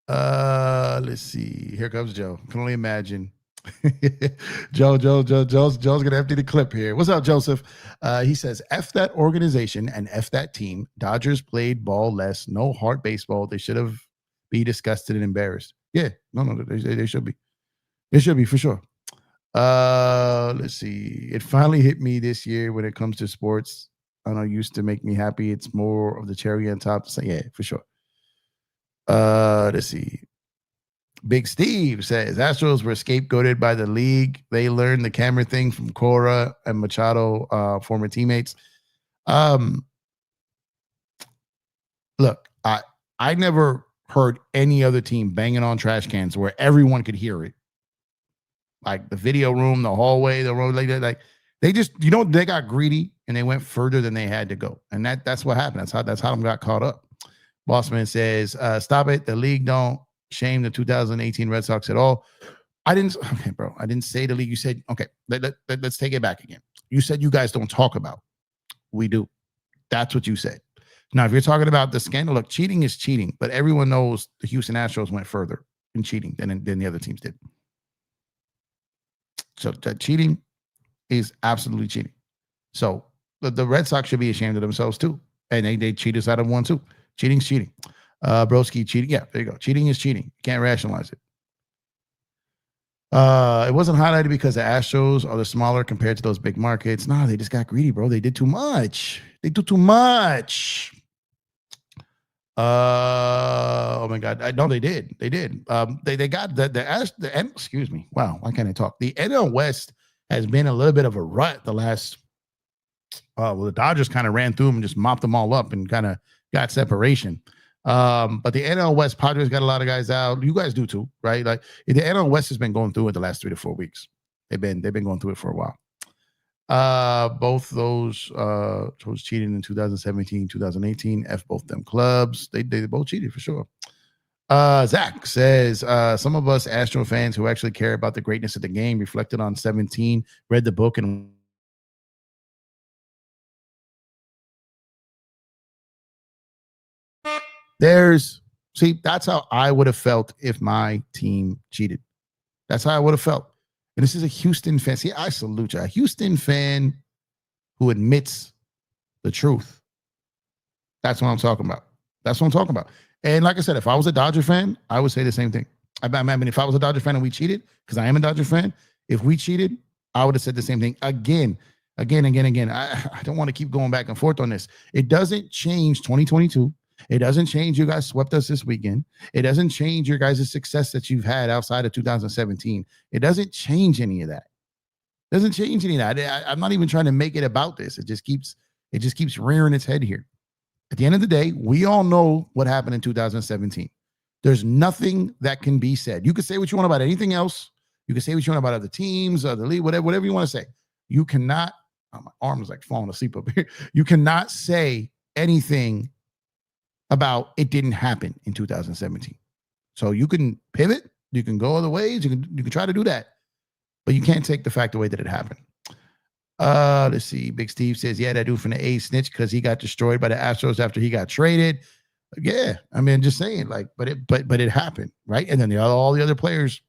Let's see. Here comes Joe. Can only imagine. Joe's gonna empty the clip here. What's up, Joseph? He says, "F that organization and F that team. Dodgers played ball less, no heart baseball. They should have be disgusted and embarrassed." Yeah, no, they should be. They should be for sure. Let's see. It finally hit me this year when it comes to sports. I know used to make me happy. It's more of the cherry on top. So yeah, for sure. Let's see. Big Steve says Astros were scapegoated by the league. They learned the camera thing from Cora and Machado, former teammates. Look, I never heard any other team banging on trash cans where everyone could hear it. Like the video room, the hallway, the road, like they just, they got greedy and they went further than they had to go, and that's what happened. That's how them got caught up. Bossman says, "Stop it! The league don't shame the 2018 Red Sox at all." I didn't. Okay, bro. I didn't say the league. You said, okay. Let's take it back again. You said you guys don't talk about. We do. That's what you said. Now, if you're talking about the scandal, look, cheating is cheating, but everyone knows the Houston Astros went further in cheating than the other teams did. So that cheating is absolutely cheating. So the Red Sox should be ashamed of themselves too, and they cheat us out of one too. Cheating's cheating. Broski cheating. Yeah, there you go. Cheating is cheating. You can't rationalize it. It wasn't highlighted because the Astros are the smaller compared to those big markets. No, they just got greedy, bro. They did too much. They do too much. Oh my God. No, they did. They did. They got the excuse me. Wow, why can't I talk? The NL West has been a little bit of a rut the last. Well, the Dodgers kind of ran through them and just mopped them all up and kind of got separation. But the NL West, Padres got a lot of guys out. You guys do too, right? Like the NL West has been going through it the last 3 to 4 weeks. They've been going through it for a while. Both those cheating in 2017, 2018. F both them clubs. They both cheated for sure. Zach says, some of us Astro fans who actually care about the greatness of the game reflected on 17, read the book, and that's how I would have felt if my team cheated. That's how I would have felt. And this is a Houston fan. See, I salute you. A Houston fan who admits the truth. That's what I'm talking about. That's what I'm talking about. And like I said, if I was a Dodger fan, I would say the same thing. I mean, if I was a Dodger fan and we cheated, because I am a Dodger fan, if we cheated, I would have said the same thing again. I don't want to keep going back and forth on this. It doesn't change 2022. It doesn't change you guys swept us this weekend. It doesn't change your guys' success that you've had outside of 2017. It doesn't change any of that. It doesn't change any of that. I'm not even trying to make it about this. It just keeps rearing its head here. At the end of the day, we all know what happened in 2017. There's nothing that can be said. You can say what you want about anything else. You can say what you want about other teams, the league, whatever you want to say. You cannot, my arm is like falling asleep up here. You cannot say anything about it didn't happen in 2017. So you can pivot, you can go other ways, you can try to do that, but you can't take the fact away that it happened. Let's see. Big Steve says, yeah, that dude from the A's snitch because he got destroyed by the Astros after he got traded. Yeah, I mean, just saying, like, but it happened, right? And then all the other players,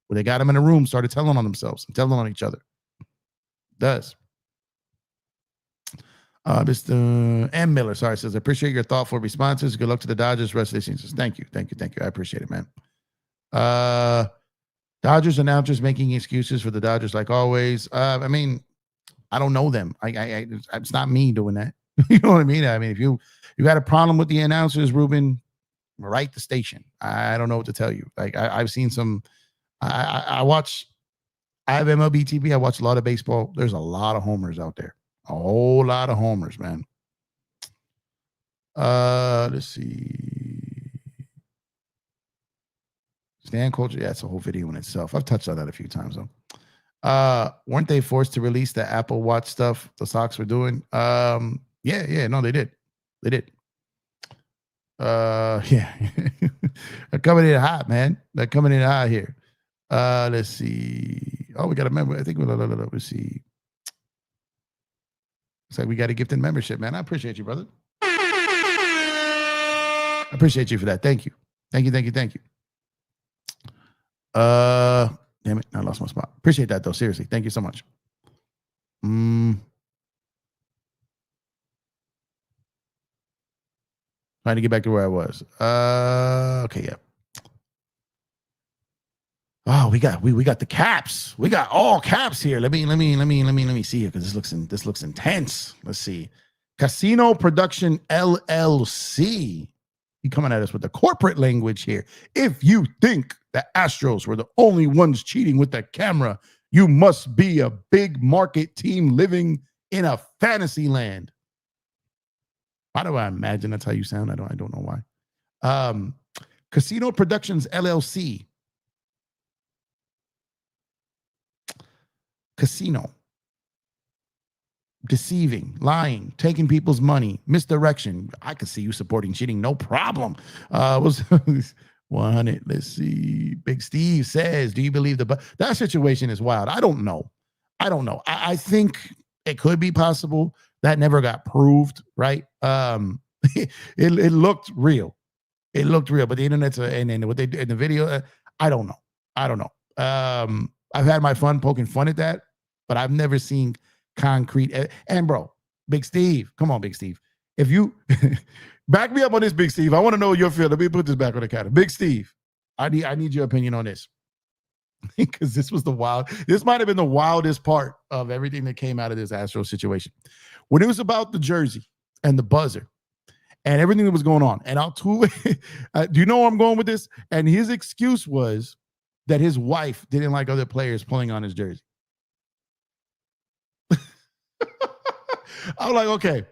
when they got him in a room, started telling on themselves and telling on each other. It does. Mr. M. Miller, sorry, says, I appreciate your thoughtful responses. Good luck to the Dodgers rest of the season. Thank you. I appreciate it, man. Dodgers announcers making excuses for the Dodgers like always. I mean, I don't know them. It's not me doing that. You know what I mean? I mean, if you got a problem with the announcers, Ruben, write the station. I don't know what to tell you. Like I've seen some. I have MLB TV. I watch a lot of baseball. There's a lot of homers out there. A whole lot of homers, man. Let's see. Stand culture. Yeah, it's a whole video in itself. I've touched on that a few times though. Weren't they forced to release the Apple Watch stuff the Sox were doing? Yeah, no, they did. Yeah. They're coming in hot, man. They're coming in hot here. Let's see. Oh, we got a member. I think let's see. It's like we got a gifted membership, man. I appreciate you, brother. I appreciate you for that. Thank you. Damn it, I lost my spot. Appreciate that though. Seriously, thank you so much. Trying to get back to where I was. Okay, yeah. Oh, we got the caps. We got all caps here. Let me see here because this looks intense. Let's see. Casino Production LLC. You coming at us with the corporate language here. If you think the Astros were the only ones cheating with the camera, you must be a big market team living in a fantasy land. Why do I imagine that's how you sound? I don't know why. Casino Productions LLC. Casino. Deceiving, lying, taking people's money, misdirection. I could see you supporting cheating, no problem. Was 100. Let's see. Big Steve says, do you believe that situation is wild? I don't know. I think it could be possible. That never got proved, right? It looked real. It looked real, but the internet's and what they did in the video, I don't know. I've had my fun poking fun at that, but I've never seen concrete. And bro, Big Steve, come on, Big Steve. If you back me up on this, Big Steve, I want to know your feel. Let me put this back on the counter. Big Steve, I need your opinion on this. Because this might have been the wildest part of everything that came out of this Astro situation. When it was about the jersey and the buzzer and everything that was going on. And do you know where I'm going with this? And his excuse was that his wife didn't like other players pulling on his jersey. I was like, okay,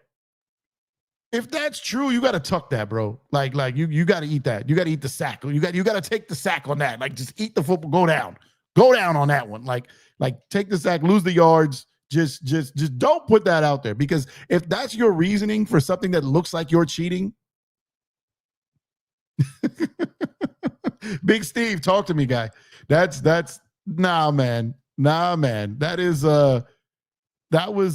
if that's true, you got to tuck that, bro. Like you got to eat that. You got to eat the sack. You got to take the sack on that. Like, just eat the football. Go down on that one. Like take the sack, lose the yards. Just don't put that out there, because if that's your reasoning for something that looks like you're cheating, Big Steve, talk to me, guy. That's nah, man. That was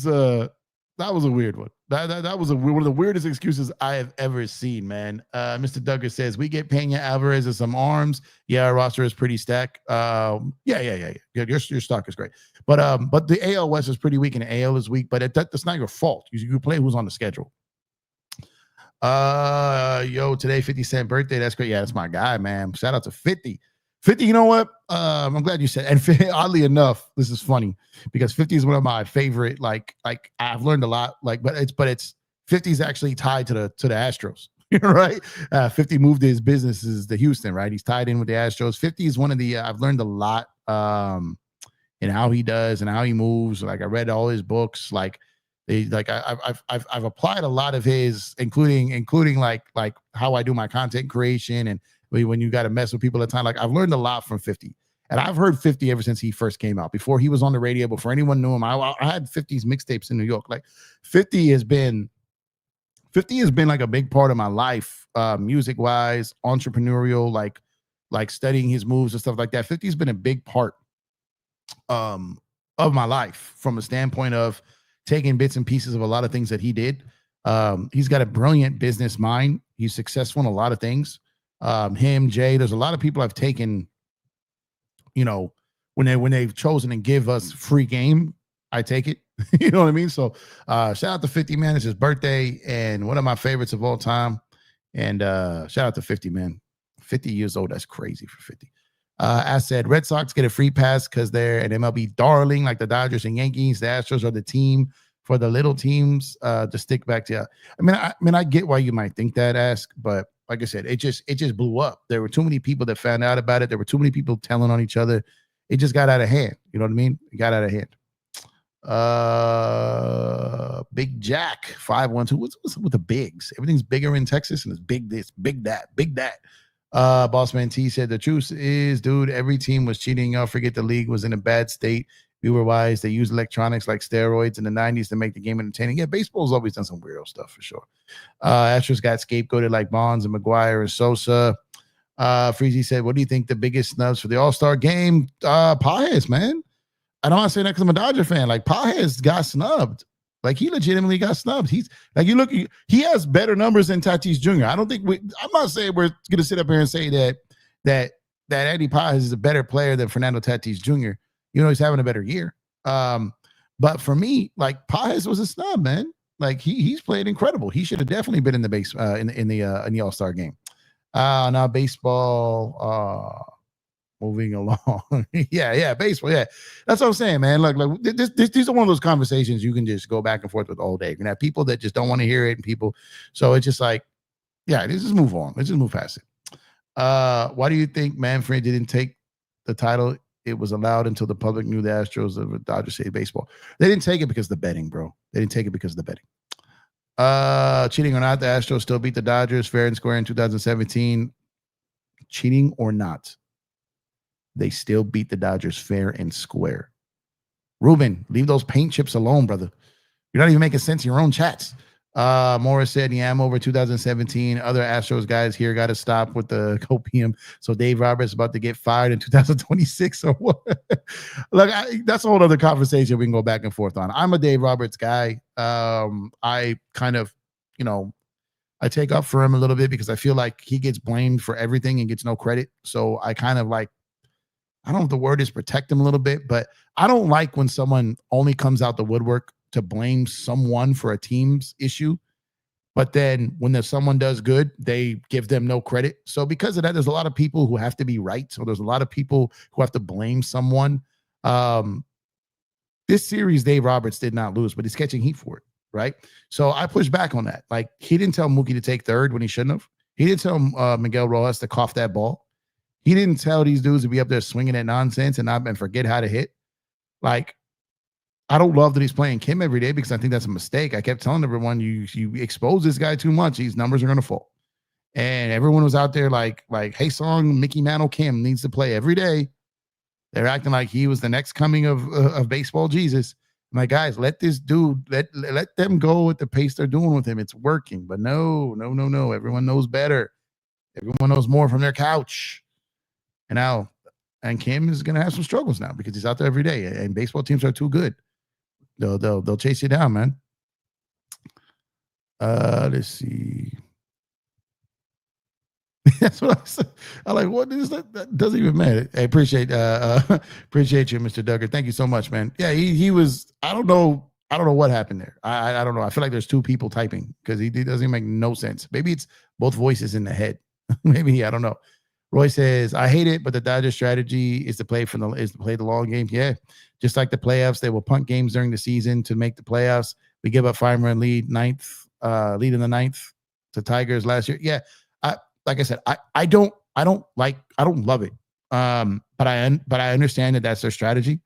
a weird one. That was one of the weirdest excuses I have ever seen, man. Mr. Duggar says, we get Pena, Alvarez, and some arms. Yeah, our roster is pretty stacked. Yeah. Your stock is great. But the AL West is pretty weak and the AL is weak, but that's not your fault. You play who's on the schedule. Today 50 Cent birthday. That's great. Yeah, that's my guy, man. Shout out to 50. 50, you know what? I'm glad you said. And oddly enough, this is funny because 50 is one of my favorite. Like I've learned a lot. But it's 50 is actually tied to the Astros, right? 50 moved his businesses to Houston, right? He's tied in with the Astros. 50 is one of the. I've learned a lot in how he does and how he moves. Like I read all his books. I've applied a lot of his, including like how I do my content creation and when you got to mess with people at the time. Like I've learned a lot from 50, and I've heard 50 ever since he first came out. Before he was on the radio, before anyone knew him, I had 50's mixtapes in New York. Like 50 has been like a big part of my life, music wise, entrepreneurial, like studying his moves and stuff like that. 50 has been a big part of my life from a standpoint of taking bits and pieces of a lot of things that he did. He's got a brilliant business mind. He's successful in a lot of things. Him, Jay, there's a lot of people I've taken, when they've chosen to give us free game, I take it. You know what I mean? So shout out to 50, man. It's his birthday and one of my favorites of all time. And shout out to 50, man. 50 years old. That's crazy for 50. I said Red Sox get a free pass because they're an MLB darling like the Dodgers and Yankees. The Astros are the team for the little teams to stick back to. I mean, I get why you might think that, but like I said, it just blew up. There were too many people that found out about it. There were too many people telling on each other. It just got out of hand. You know what I mean? It got out of hand. Big Jack 512. What's with the bigs? Everything's bigger in Texas, and it's big this, big that. Bossman T said the truth is, dude, every team was cheating. Y'all forget the league was in a bad state. We were wise. They used electronics like steroids in the 90s to make the game entertaining. Yeah, baseball's always done some weirdo stuff for sure. Astros got scapegoated like Bonds and McGuire and Sosa. Freezy said, what do you think the biggest snubs for the All-Star game? Pajes, man. I don't want to say that because I'm a Dodger fan. Like, Pajes got snubbed. Like, he legitimately got snubbed. He's like, he has better numbers than Tatis Jr. I don't think I'm not saying we're going to sit up here and say that that Andy Paz is a better player than Fernando Tatis Jr. You know, he's having a better year. But for me, like Paz was a snub, man. Like he's played incredible. He should have definitely been in the base in the All-Star game. Now baseball. Moving along. yeah, baseball. Yeah, that's what I'm saying, man. Look, these are one of those conversations you can just go back and forth with all day. You can have people that just don't want to hear it, and people. So it's just like, yeah, let's just move on. Let's just move past it. Why do you think Manfred didn't take the title? It was allowed until the public knew the Astros of Dodger City baseball. They didn't take it because of the betting, bro. They didn't take it because of the betting. Cheating or not, the Astros still beat the Dodgers fair and square in 2017. Cheating or not, they still beat the Dodgers fair and square. Ruben, leave those paint chips alone, brother. You're not even making sense in your own chats. Morris said, yeah, I'm over 2017. Other Astros guys here got to stop with the copium. So Dave Roberts about to get fired in 2026 or what? Look, that's a whole other conversation we can go back and forth on. I'm a Dave Roberts guy. I kind of, I take up for him a little bit because I feel like he gets blamed for everything and gets no credit. So I kind of like, I don't know if the word is protect him a little bit, but I don't like when someone only comes out the woodwork to blame someone for a team's issue. But then when someone does good, they give them no credit. So because of that, there's a lot of people who have to be right. So there's a lot of people who have to blame someone. This series, Dave Roberts did not lose, but he's catching heat for it, right? So I push back on that. Like, he didn't tell Mookie to take third when he shouldn't have. He didn't tell Miguel Rojas to cough that ball. He didn't tell these dudes to be up there swinging that nonsense and forget how to hit. Like, I don't love that he's playing Kim every day because I think that's a mistake. I kept telling everyone, you expose this guy too much, these numbers are going to fall. And everyone was out there like, hey, song, Mickey Mantle Kim needs to play every day. They're acting like he was the next coming of baseball Jesus. My guys, let this dude, let them go at the pace they're doing with him. It's working. But no. Everyone knows better. Everyone knows more from their couch. And Kim is going to have some struggles now because he's out there every day, and baseball teams are too good. They'll chase you down, man. Let's see. That's what I said. I like, what is that? That doesn't even matter. I appreciate you, Mr. Duggar. Thank you so much, man. Yeah, he was. I don't know what happened there. I don't know. I feel like there's two people typing because he doesn't make no sense. Maybe it's both voices in the head. Maybe I don't know. Roy says, I hate it, but the Dodgers strategy is to play the long game. Yeah. Just like the playoffs, they will punt games during the season to make the playoffs. We give up 5-run lead in the ninth to Tigers last year. Yeah. Like I said, I don't love it. But I understand that that's their strategy.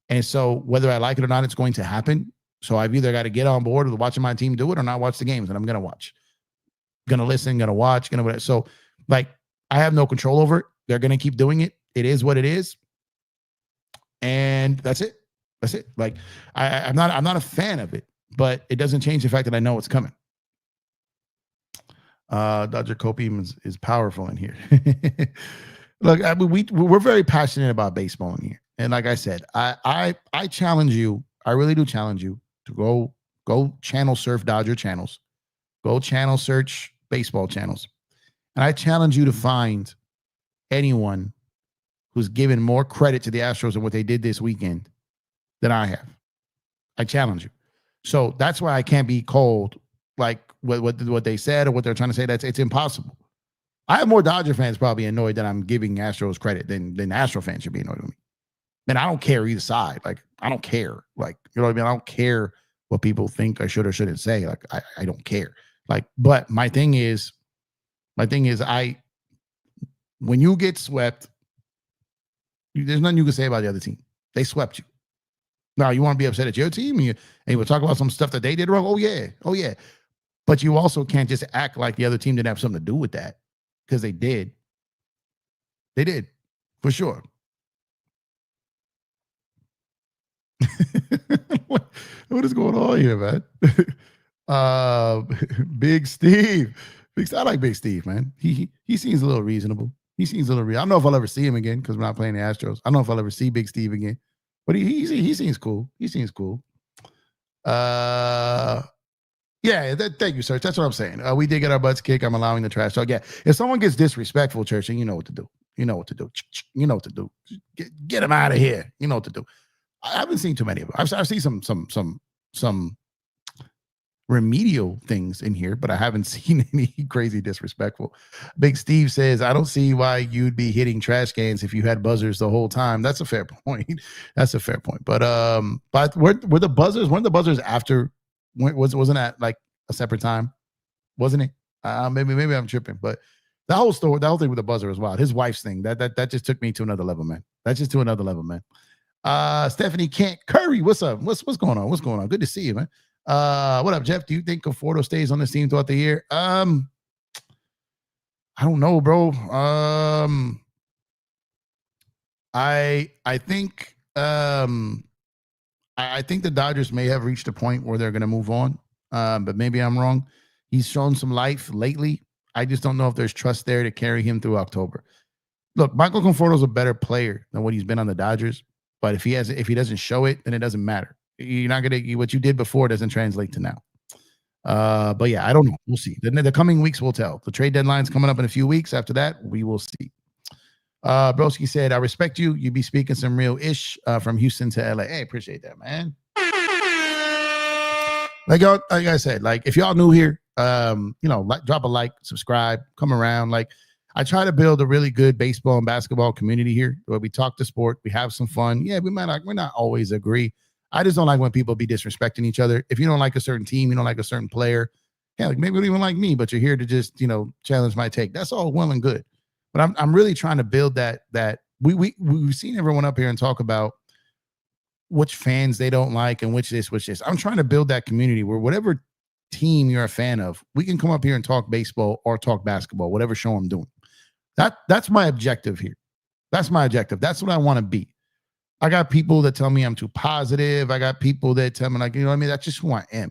And so whether I like it or not, it's going to happen. So I've either got to get on board with watching my team do it or not watch the games. And I'm going to watch, going to listen, going to watch, so like, I have no control over it. They're going to keep doing it. It is what it is. And that's it. That's it. Like, I'm not a fan of it, but it doesn't change the fact that I know it's coming. Dodger copium is powerful in here. Look, we're very passionate about baseball in here. And like I said, I challenge you. I really do challenge you to go channel surf Dodger channels. Go channel search baseball channels. And I challenge you to find anyone who's given more credit to the Astros and what they did this weekend than I have. I challenge you. So that's why I can't be cold like what they said or what they're trying to say. It's impossible. I have more Dodger fans probably annoyed that I'm giving Astros credit than Astro fans should be annoyed with me. And I don't care either side. Like, I don't care. Like, you know what I mean? I don't care what people think I should or shouldn't say. Like, I don't care. Like, but my thing is, when you get swept, there's nothing you can say about the other team. They swept you. Now, you want to be upset at your team and you will talk about some stuff that they did wrong. Oh, yeah. But you also can't just act like the other team didn't have something to do with that, because they did. They did, for sure. What is going on here, man? Big Steve. I like Big Steve, man. He seems a little reasonable. He seems a little real. I don't know if I'll ever see him again because we're not playing the Astros. I don't know if I'll ever see Big Steve again. But he seems cool. He seems cool. Yeah, thank you, Church. That's what I'm saying. We did get our butts kicked. I'm allowing the trash talk. Yeah, if someone gets disrespectful, Church, then you know what to do. You know what to do. You know what to do. Get him out of here. You know what to do. I haven't seen too many of them. I've seen some remedial things in here, but I haven't seen any crazy disrespectful. Big Steve says, I don't see why you'd be hitting trash cans if you had buzzers the whole time. That's a fair point. That's a fair point. But were the buzzers, weren't the buzzers after, wasn't that like a separate time? Wasn't it? Maybe I'm tripping, but the whole story, the whole thing with the buzzer was wild. His wife's thing, that just took me to another level, man. That's just to another level, man. Stephanie Kent Curry, what's up? What's going on? What's going on? Good to see you, man. What up, Jeff? Do you think Conforto stays on this team throughout the year? I don't know, bro. I think I think the Dodgers may have reached a point where they're going to move on, but maybe I'm wrong. He's shown some life lately. I just don't know if there's trust there to carry him through October. Look, Michael Conforto's a better player than what he's been on the Dodgers, but if he doesn't show it, then it doesn't matter. You're not gonna, what you did before doesn't translate to now. But yeah, I don't know. We'll see. The coming weeks will tell. The trade deadline's coming up in a few weeks. After that, we will see. Broski said, I respect you. You be speaking some real ish from Houston to LA. Hey, appreciate that, man. Like I said, like if y'all new here, drop a like, subscribe, come around. Like I try to build a really good baseball and basketball community here where we talk the sport, we have some fun. Yeah, we're not always agree. I just don't like when people be disrespecting each other. If you don't like a certain team, you don't like a certain player, yeah, like maybe you don't even like me, but you're here to just, challenge my take. That's all well and good. But I'm really trying to build that we've seen everyone up here and talk about which fans they don't like and which this. I'm trying to build that community where whatever team you're a fan of, we can come up here and talk baseball or talk basketball, whatever show I'm doing. That's my objective here. That's my objective. That's what I want to be. I got people that tell me I'm too positive. I got people that tell me like, you know what I mean? That's just who I am.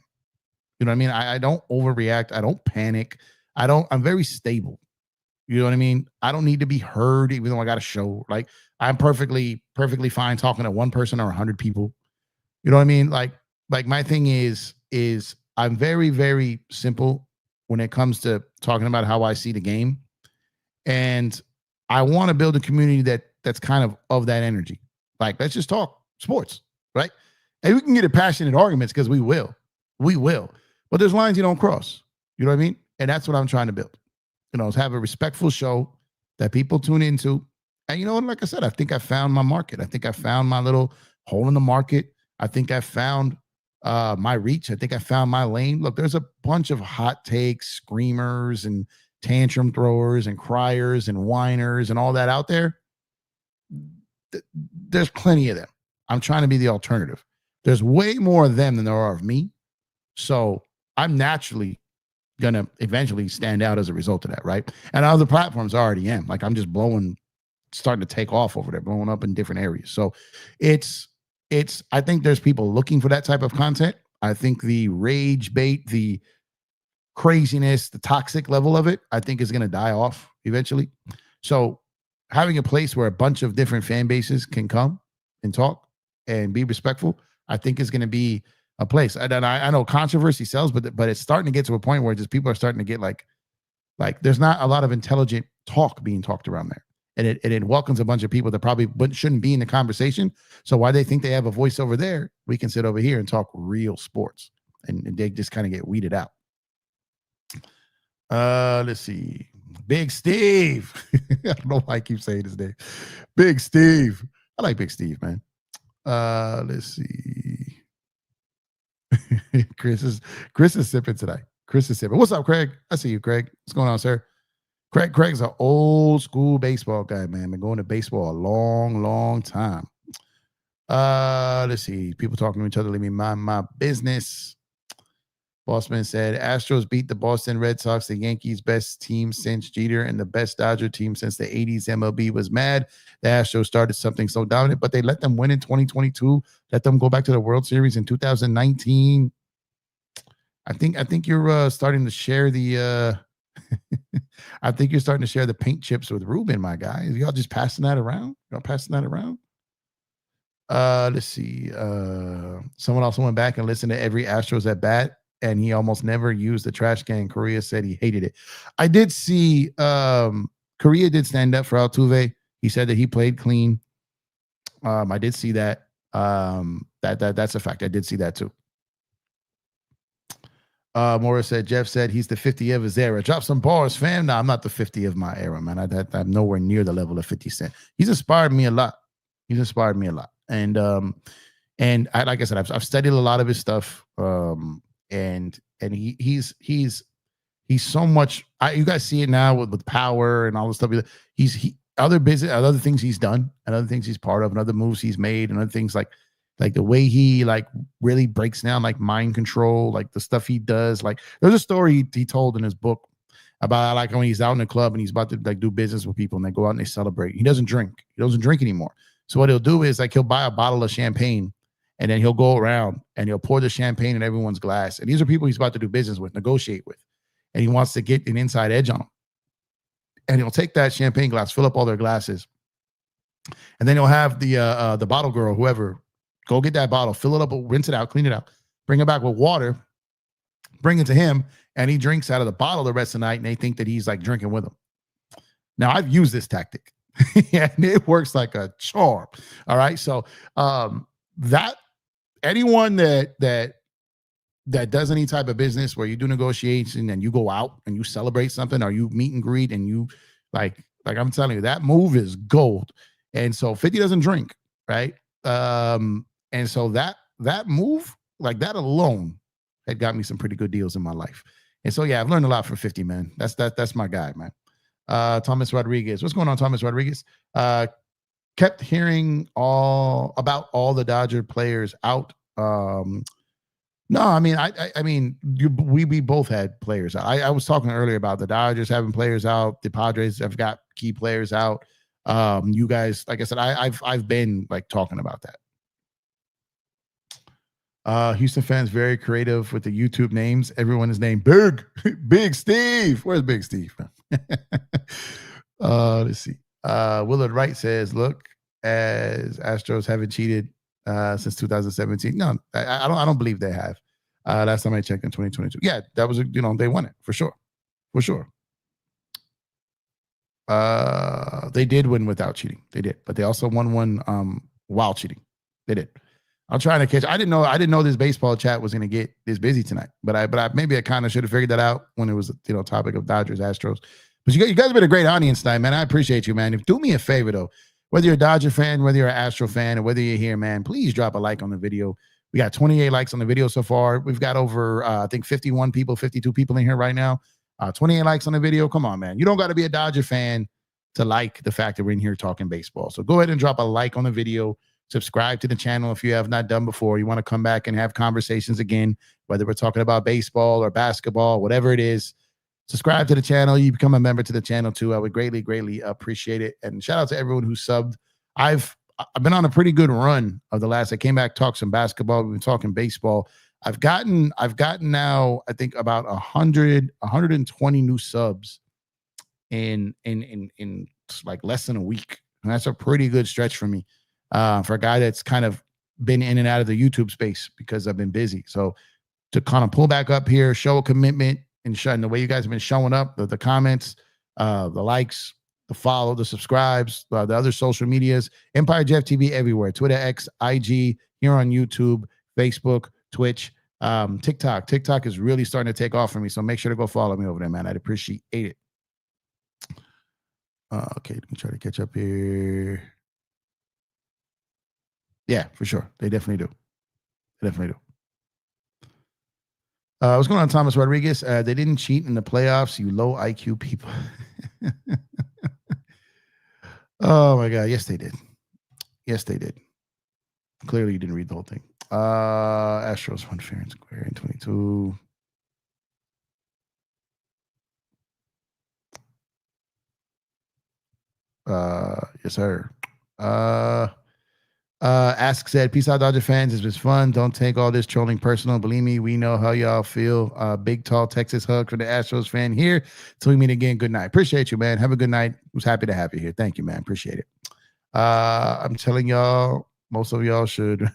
You know what I mean? I don't overreact. I don't panic. I'm very stable. You know what I mean? I don't need to be heard, even though I got a show. Like I'm perfectly fine talking to one person or 100 people. You know what I mean? Like my thing is I'm very, very simple when it comes to talking about how I see the game. And I want to build a community that's kind of that energy. Like, let's just talk sports, right? And we can get in passionate arguments because we will. But there's lines you don't cross. You know what I mean? And that's what I'm trying to build. Have a respectful show that people tune into. And you know what? Like I said, I think I found my market. I think I found my little hole in the market. I think I found my reach. I think I found my lane. Look, there's a bunch of hot takes, screamers, and tantrum throwers, and criers, and whiners, and all that out there. There's plenty of them. I'm trying to be the alternative. There's way more of them than there are of me. So I'm naturally going to eventually stand out as a result of that, right? And other platforms I already am. Like I'm just starting to take off over there, blowing up in different areas. So I think there's people looking for that type of content. I think the rage bait, the craziness, the toxic level of it, I think is going to die off eventually. So having a place where a bunch of different fan bases can come and talk and be respectful, I think is going to be a place. And I know controversy sells, but it's starting to get to a point where just people are starting to get like there's not a lot of intelligent talk being talked around there. And it welcomes a bunch of people that probably shouldn't be in the conversation. So why they think they have a voice over there, we can sit over here and talk real sports. And they just kind of get weeded out. Let's see. Big Steve. I don't know why I keep saying his name. Big Steve. I like Big Steve, man. Let's see. Chris is sipping today. Chris is sipping. What's up, Craig? I see you, Craig. What's going on, sir? Craig's an old school baseball guy, man. Been going to baseball a long, long time. Let's see. People talking to each other. Let me mind my business. Bossman said, Astros beat the Boston Red Sox, the Yankees' best team since Jeter and the best Dodger team since the 80s. MLB was mad. The Astros started something so dominant, but they let them win in 2022. Let them go back to the World Series in 2019. I think you're starting to share the I think you're starting to share the paint chips with Ruben, my guy. Y'all just passing that around? Y'all passing that around? Let's see. Someone also went back and listened to every Astros at bat, and he almost never used the trash can. Correa said he hated it. I did see Korea did stand up for Altuve. He said that he played clean. I did see that. That's a fact. I did see that too. Morris said, Jeff said he's the 50 of his era. Drop some bars, fam. No, I'm not the 50 of my era, man. I'm nowhere near the level of 50 Cent. He's inspired me a lot. And like I said, I've studied a lot of his stuff. And he's so much. You guys see it now with power and all the stuff. Other things he's done, and other things he's part of, and other moves he's made, and other things like the way he like really breaks down like mind control, like the stuff he does. Like there's a story he told in his book about like when he's out in the club and he's about to like do business with people and they go out and they celebrate. He doesn't drink. He doesn't drink anymore. So what he'll do is like he'll buy a bottle of champagne and then he'll go around and he'll pour the champagne in everyone's glass. And these are people he's about to do business with, negotiate with, and he wants to get an inside edge on them. And he'll take that champagne glass, fill up all their glasses, and then he'll have the bottle girl, whoever, go get that bottle, fill it up, rinse it out, clean it out, bring it back with water, bring it to him, and he drinks out of the bottle the rest of the night, and they think that he's like drinking with them. Now, I've used this tactic, and it works like a charm. All right, so that anyone that does any type of business where you do negotiation and you go out and you celebrate something or you meet and greet and you like I'm telling you, that move is gold. And so 50 doesn't drink, right? And so that move, like that alone, had got me some pretty good deals in my life. And so yeah, I've learned a lot from 50, man. That's my guy, man. Thomas Rodriguez. What's going on, Thomas Rodriguez? Kept hearing about all the Dodger players out. No, I mean, I mean, we both had players out. I was talking earlier about the Dodgers having players out. The Padres have got key players out. You guys, like I said, I've been like talking about that. Houston fans very creative with the YouTube names. Everyone is named Big Steve. Where's Big Steve? Let's see. Willard Wright says, look, as Astros haven't cheated since 2017. No, I don't believe they have. Last time I checked in 2022. Yeah, that was they won it for sure. They did win without cheating. They did, but they also won one while cheating. They did. I'm trying to catch. I didn't know this baseball chat was going to get this busy tonight. But I maybe I kind of should have figured that out when it was topic of Dodgers Astros. But you guys have been a great audience tonight, man. I appreciate you, man. Do me a favor though, whether you're a Dodger fan, whether you're an Astro fan, or whether you're here, man, please drop a like on the video. We got 28 likes on the video so far. We've got over I think 51 people, 52 people in here right now. 28 likes on the video. Come on, man. You don't got to be a Dodger fan to like the fact that we're in here talking baseball. So go ahead and drop a like on the video. Subscribe to the channel if you have not done before. You want to come back and have conversations again, whether we're talking about baseball or basketball, whatever it is. Subscribe to the channel. You become a member to the channel too. I would greatly, greatly appreciate it. And shout out to everyone who subbed. I've been on a pretty good run of the last. I came back, talked some basketball. We've been talking baseball. I've gotten now, I think about 120 new subs in like less than a week. And that's a pretty good stretch for me. For a guy that's kind of been in and out of the YouTube space because I've been busy. So to kind of pull back up here, show a commitment and the way you guys have been showing up, the comments, the likes, the follow, the subscribes, the other social medias, Empire Jeff TV everywhere, Twitter, X, IG, here on YouTube, Facebook, Twitch, TikTok. TikTok is really starting to take off for me. So make sure to go follow me over there, man. I'd appreciate it. Okay, let me try to catch up here. Yeah, for sure. They definitely do. What's going on, Thomas Rodriguez? They didn't cheat in the playoffs, you low IQ people. Oh, my God. Yes, they did. Clearly, you didn't read the whole thing. Astros won fair and square in 22. Yes, sir. Ask said, peace out, Dodger fans. It's been fun. Don't take all this trolling personal. Believe me, we know how y'all feel. Big, tall Texas hug for the Astros fan here. Till we meet again. Good night. Appreciate you, man. Have a good night. Was happy to have you here. Thank you, man. Appreciate it. I'm telling y'all, most of y'all should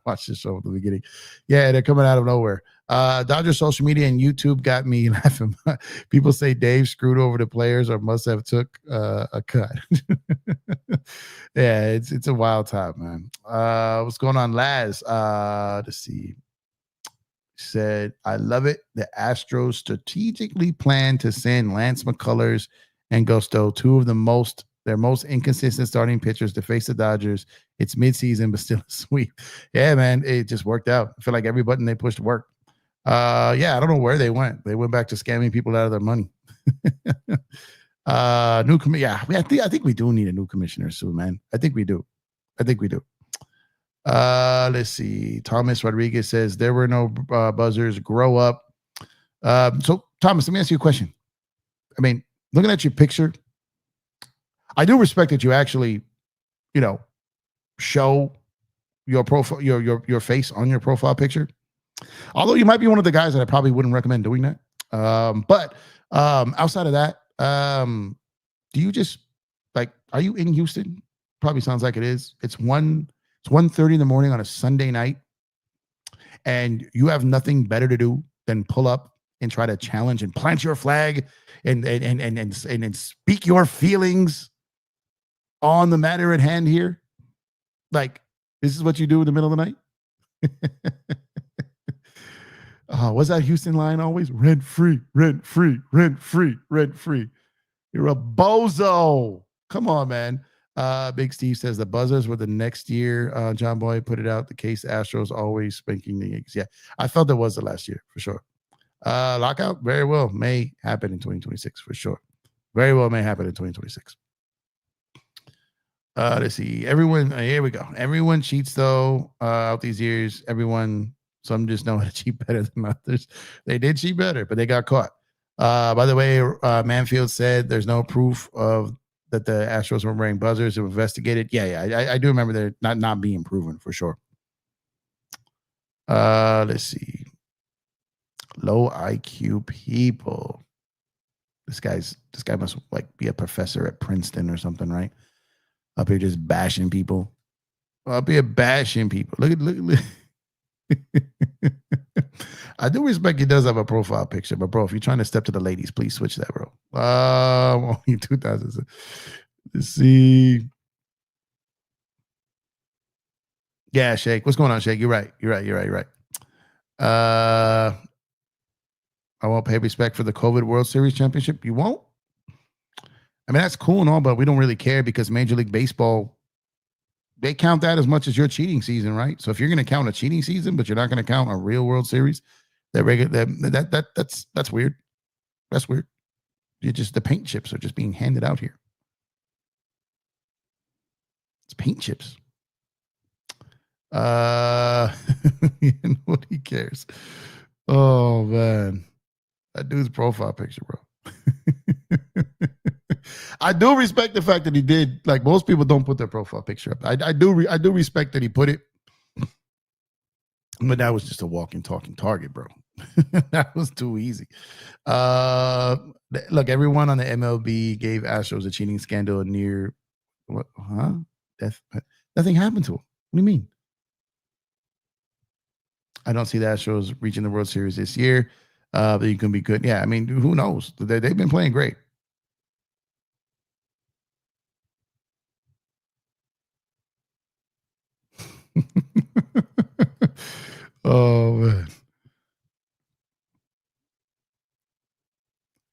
watch this show at the beginning. Yeah, they're coming out of nowhere. Dodgers social media and YouTube got me laughing. People say Dave screwed over the players or must have took a cut. Yeah, it's a wild time, man. What's going on, Laz? Let's see. Said, I love it. The Astros strategically planned to send Lance McCullers and Gusto, two of their most inconsistent starting pitchers, to face the Dodgers. It's midseason, but still a sweep. Yeah, man, it just worked out. I feel like every button they pushed worked. Yeah, I don't know where they went. They went back to scamming people out of their money. Yeah, I think we do need a new commissioner soon, man. I think we do. Let's see. Thomas Rodriguez says there were no buzzers. Grow up. So Thomas, let me ask you a question. I mean, looking at your picture, I do respect that you actually, show your profile, your face on your profile picture. Although you might be one of the guys that I probably wouldn't recommend doing that. But outside of that, do you just are you in Houston? Probably sounds like it is. It's 1:30 in the morning on a Sunday night, and you have nothing better to do than pull up and try to challenge and plant your flag and speak your feelings on the matter at hand here. Like, this is what you do in the middle of the night? What's that Houston line always? Rent free, rent free, rent free, rent free. You're a bozo. Come on, man. Big Steve says the buzzers were the next year. John Boy put it out. The case Astros always spanking the Yankees. Yeah, I felt it was the last year for sure. Lockout very well may happen in 2026 for sure. Very well may happen in 2026. Let's see. Everyone, here we go. Everyone cheats though out these years. Some just know how to cheat better than others. They did cheat better, but they got caught. By the way, Manfield said there's no proof that the Astros were wearing buzzers. They were investigated. Yeah. I do remember they're not being proven for sure. Let's see. Low IQ people. This guy must be a professor at Princeton or something, right? Up here just bashing people. Up here bashing people. Look. I do respect he does have a profile picture, but bro, if you're trying to step to the ladies, please switch that, bro. Only 2000. Let's see. Yeah, Shake. What's going on, Shake? You're right. I won't pay respect for the COVID World Series championship. You won't? I mean, that's cool and all, but we don't really care because Major League Baseball, they count that as much as your cheating season, right? So if you're going to count a cheating season, but you're not going to count a real World Series, that's weird. That's weird. The paint chips are just being handed out here. It's paint chips. Nobody cares. Oh man, that dude's profile picture, bro. I do respect the fact that he did. Like, most people don't put their profile picture up. I do respect that he put it, but that was just a walking, talking target, bro. That was too easy. Look, everyone on the MLB gave Astros a cheating scandal near what? Huh? Nothing happened to him. What do you mean? I don't see the Astros reaching the World Series this year. But you can be good. Yeah, I mean, who knows? They've been playing great. Oh man.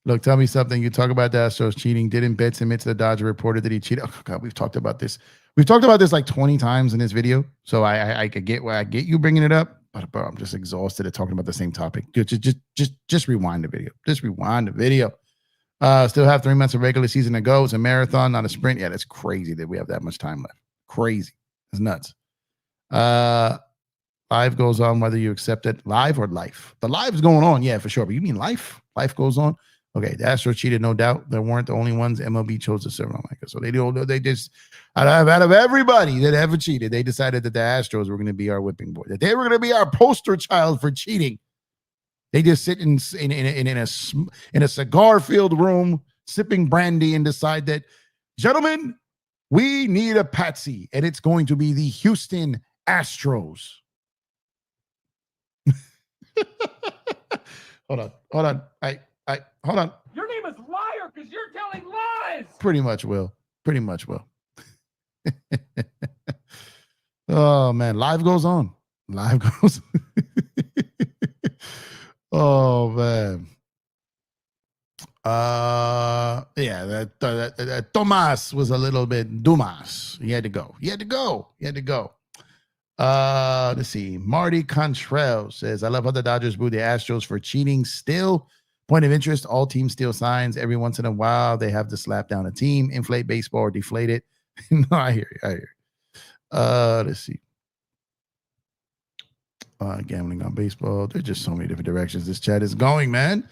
Look, tell me something. You talk about the Astros cheating. Didn't Betts admit to the Dodger reporter that he cheated? Oh God, we've talked about this. We've talked about this like 20 times in this video. So I get why I get you bringing it up, but bro, I'm just exhausted at talking about the same topic. Just rewind the video. Just rewind the video. Still have 3 months of regular season to go. It's a marathon, not a sprint. Yeah, that's crazy that we have that much time left. Crazy. It's nuts. Live goes on whether you accept it. Live or life? The live's going on, yeah, for sure. But you mean life? Life goes on. Okay, the Astros cheated, no doubt. They weren't the only ones. MLB chose to serve on like so they just out of everybody that ever cheated, they decided that the Astros were going to be our whipping boy. That they were going to be our poster child for cheating. They just sit in a cigar-filled room, sipping brandy, and decide that, gentlemen, we need a patsy, and it's going to be the Houston Astros. Hold on. I hold on. Your name is liar because you're telling lies. Pretty much will. Oh man, live goes on. Live goes. Oh man. Yeah, that Tomas was a little bit Dumas. He had to go. Let's see. Marty Contrell says, I love how the Dodgers boo the Astros for cheating still. Point of interest, all teams steal signs. Every once in a while, they have to slap down a team, inflate baseball, or deflate it. No, I hear you. Let's see. Gambling on baseball. There's just so many different directions this chat is going, man.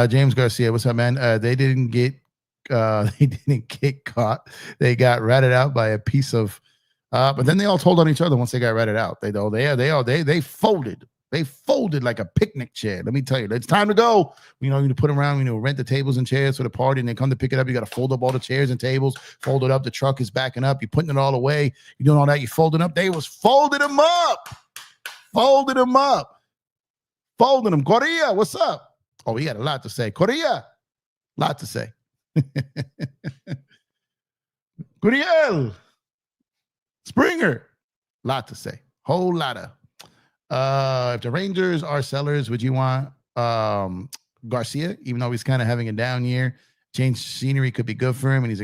James Garcia, what's up, man? They didn't get caught. They got ratted out by a piece of but then they all told on each other once they got ratted out. They folded. They folded like a picnic chair. Let me tell you, it's time to go. You need to put them around, rent the tables and chairs for the party, and they come to pick it up. You got to fold up all the chairs and tables, fold it up. The truck is backing up. You're putting it all away. You're doing all that. You're folding up. They was folding them up. Folding them. Correa, what's up? Oh, he had a lot to say. Correa, lot to say. Guriel, Springer, lot to say. Whole lot of. If the Rangers are sellers, would you want Garcia, even though he's kind of having a down year? Change scenery could be good for him, and he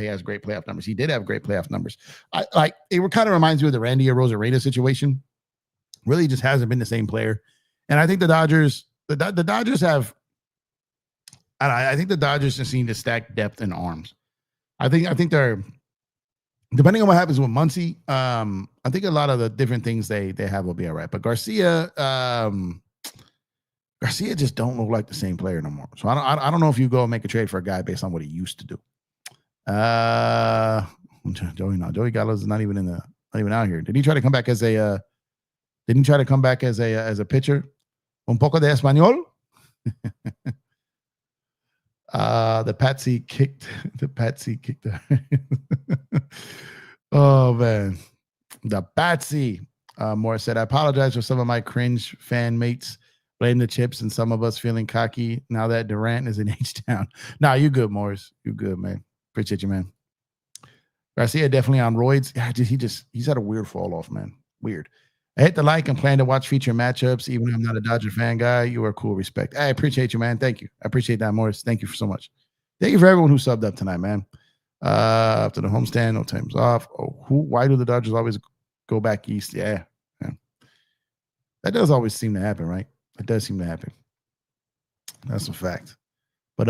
has great playoff numbers. He did have great playoff numbers. It kind of reminds me of the Randy Arozarena situation. Really just hasn't been the same player. And I think the Dodgers have, I think the Dodgers just need to stack depth in arms. I think they're, depending on what happens with Muncy, I think a lot of the different things they have will be all right. But Garcia just don't look like the same player no more. So I don't know if you go and make a trade for a guy based on what he used to do. Joey Gallo's is not even out here. Did he try to come back as a pitcher? Un poco de español. The Patsy kicked. Oh man, the Patsy. Morris said, I apologize for some of my cringe fan mates. Blame the chips and some of us feeling cocky now that Durant is in H-Town. Nah, you good, Morris. You good, man. Appreciate you, man. Garcia definitely on roids. Yeah, he's had a weird fall off, man. Weird. I hit the like and plan to watch future matchups. Even though I'm not a Dodger fan guy, you are cool. Respect. I appreciate you, man. Thank you. I appreciate that, Morris. Thank you so much. Thank you for everyone who subbed up tonight, man. After the homestand, no times off. Why do the Dodgers always go back east? Yeah. That does always seem to happen, right? It does seem to happen. That's a fact. But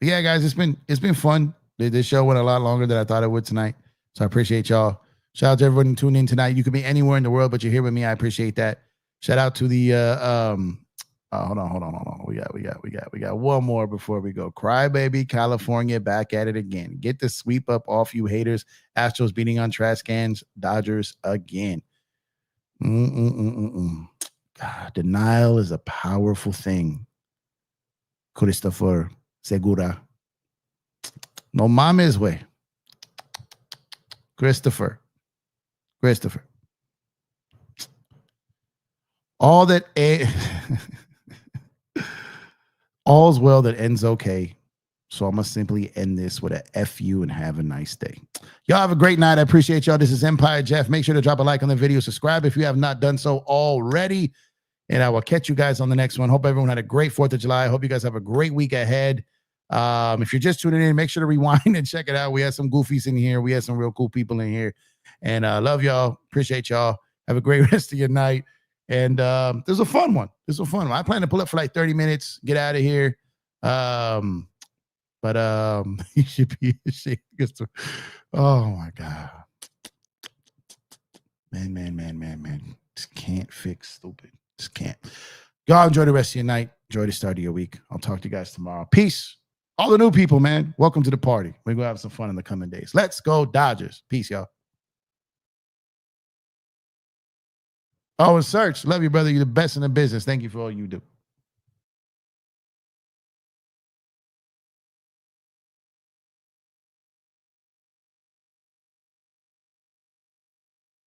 yeah, guys, it's been fun. This show went a lot longer than I thought it would tonight. So I appreciate y'all. Shout out to everyone who tuned in tonight. You could be anywhere in the world, but you're here with me. I appreciate that. Shout out to the hold on. We got one more before we go. Crybaby California back at it again. Get the sweep up off you haters. Astros beating on trash cans. Dodgers again. God, denial is a powerful thing. Christopher Segura. No mames, way. Christopher. All's well that ends okay. So I'm going to simply end this with a F you and have a nice day. Y'all have a great night. I appreciate y'all. This is Empire Jeff. Make sure to drop a like on the video. Subscribe if you have not done so already. And I will catch you guys on the next one. Hope everyone had a great 4th of July. Hope you guys have a great week ahead. If you're just tuning in, make sure to rewind and check it out. We had some goofies in here. We had some real cool people in here. And love y'all. Appreciate y'all. Have a great rest of your night. And this is a fun one. I plan to pull up for like 30 minutes, get out of here. But you should be ashamed. Oh my God. Man. Just can't fix stupid. Just can't. Y'all enjoy the rest of your night. Enjoy the start of your week. I'll talk to you guys tomorrow. Peace. All the new people, man. Welcome to the party. We're going to have some fun in the coming days. Let's go Dodgers. Peace, y'all. Oh, and Search. Love you, brother. You're the best in the business. Thank you for all you do.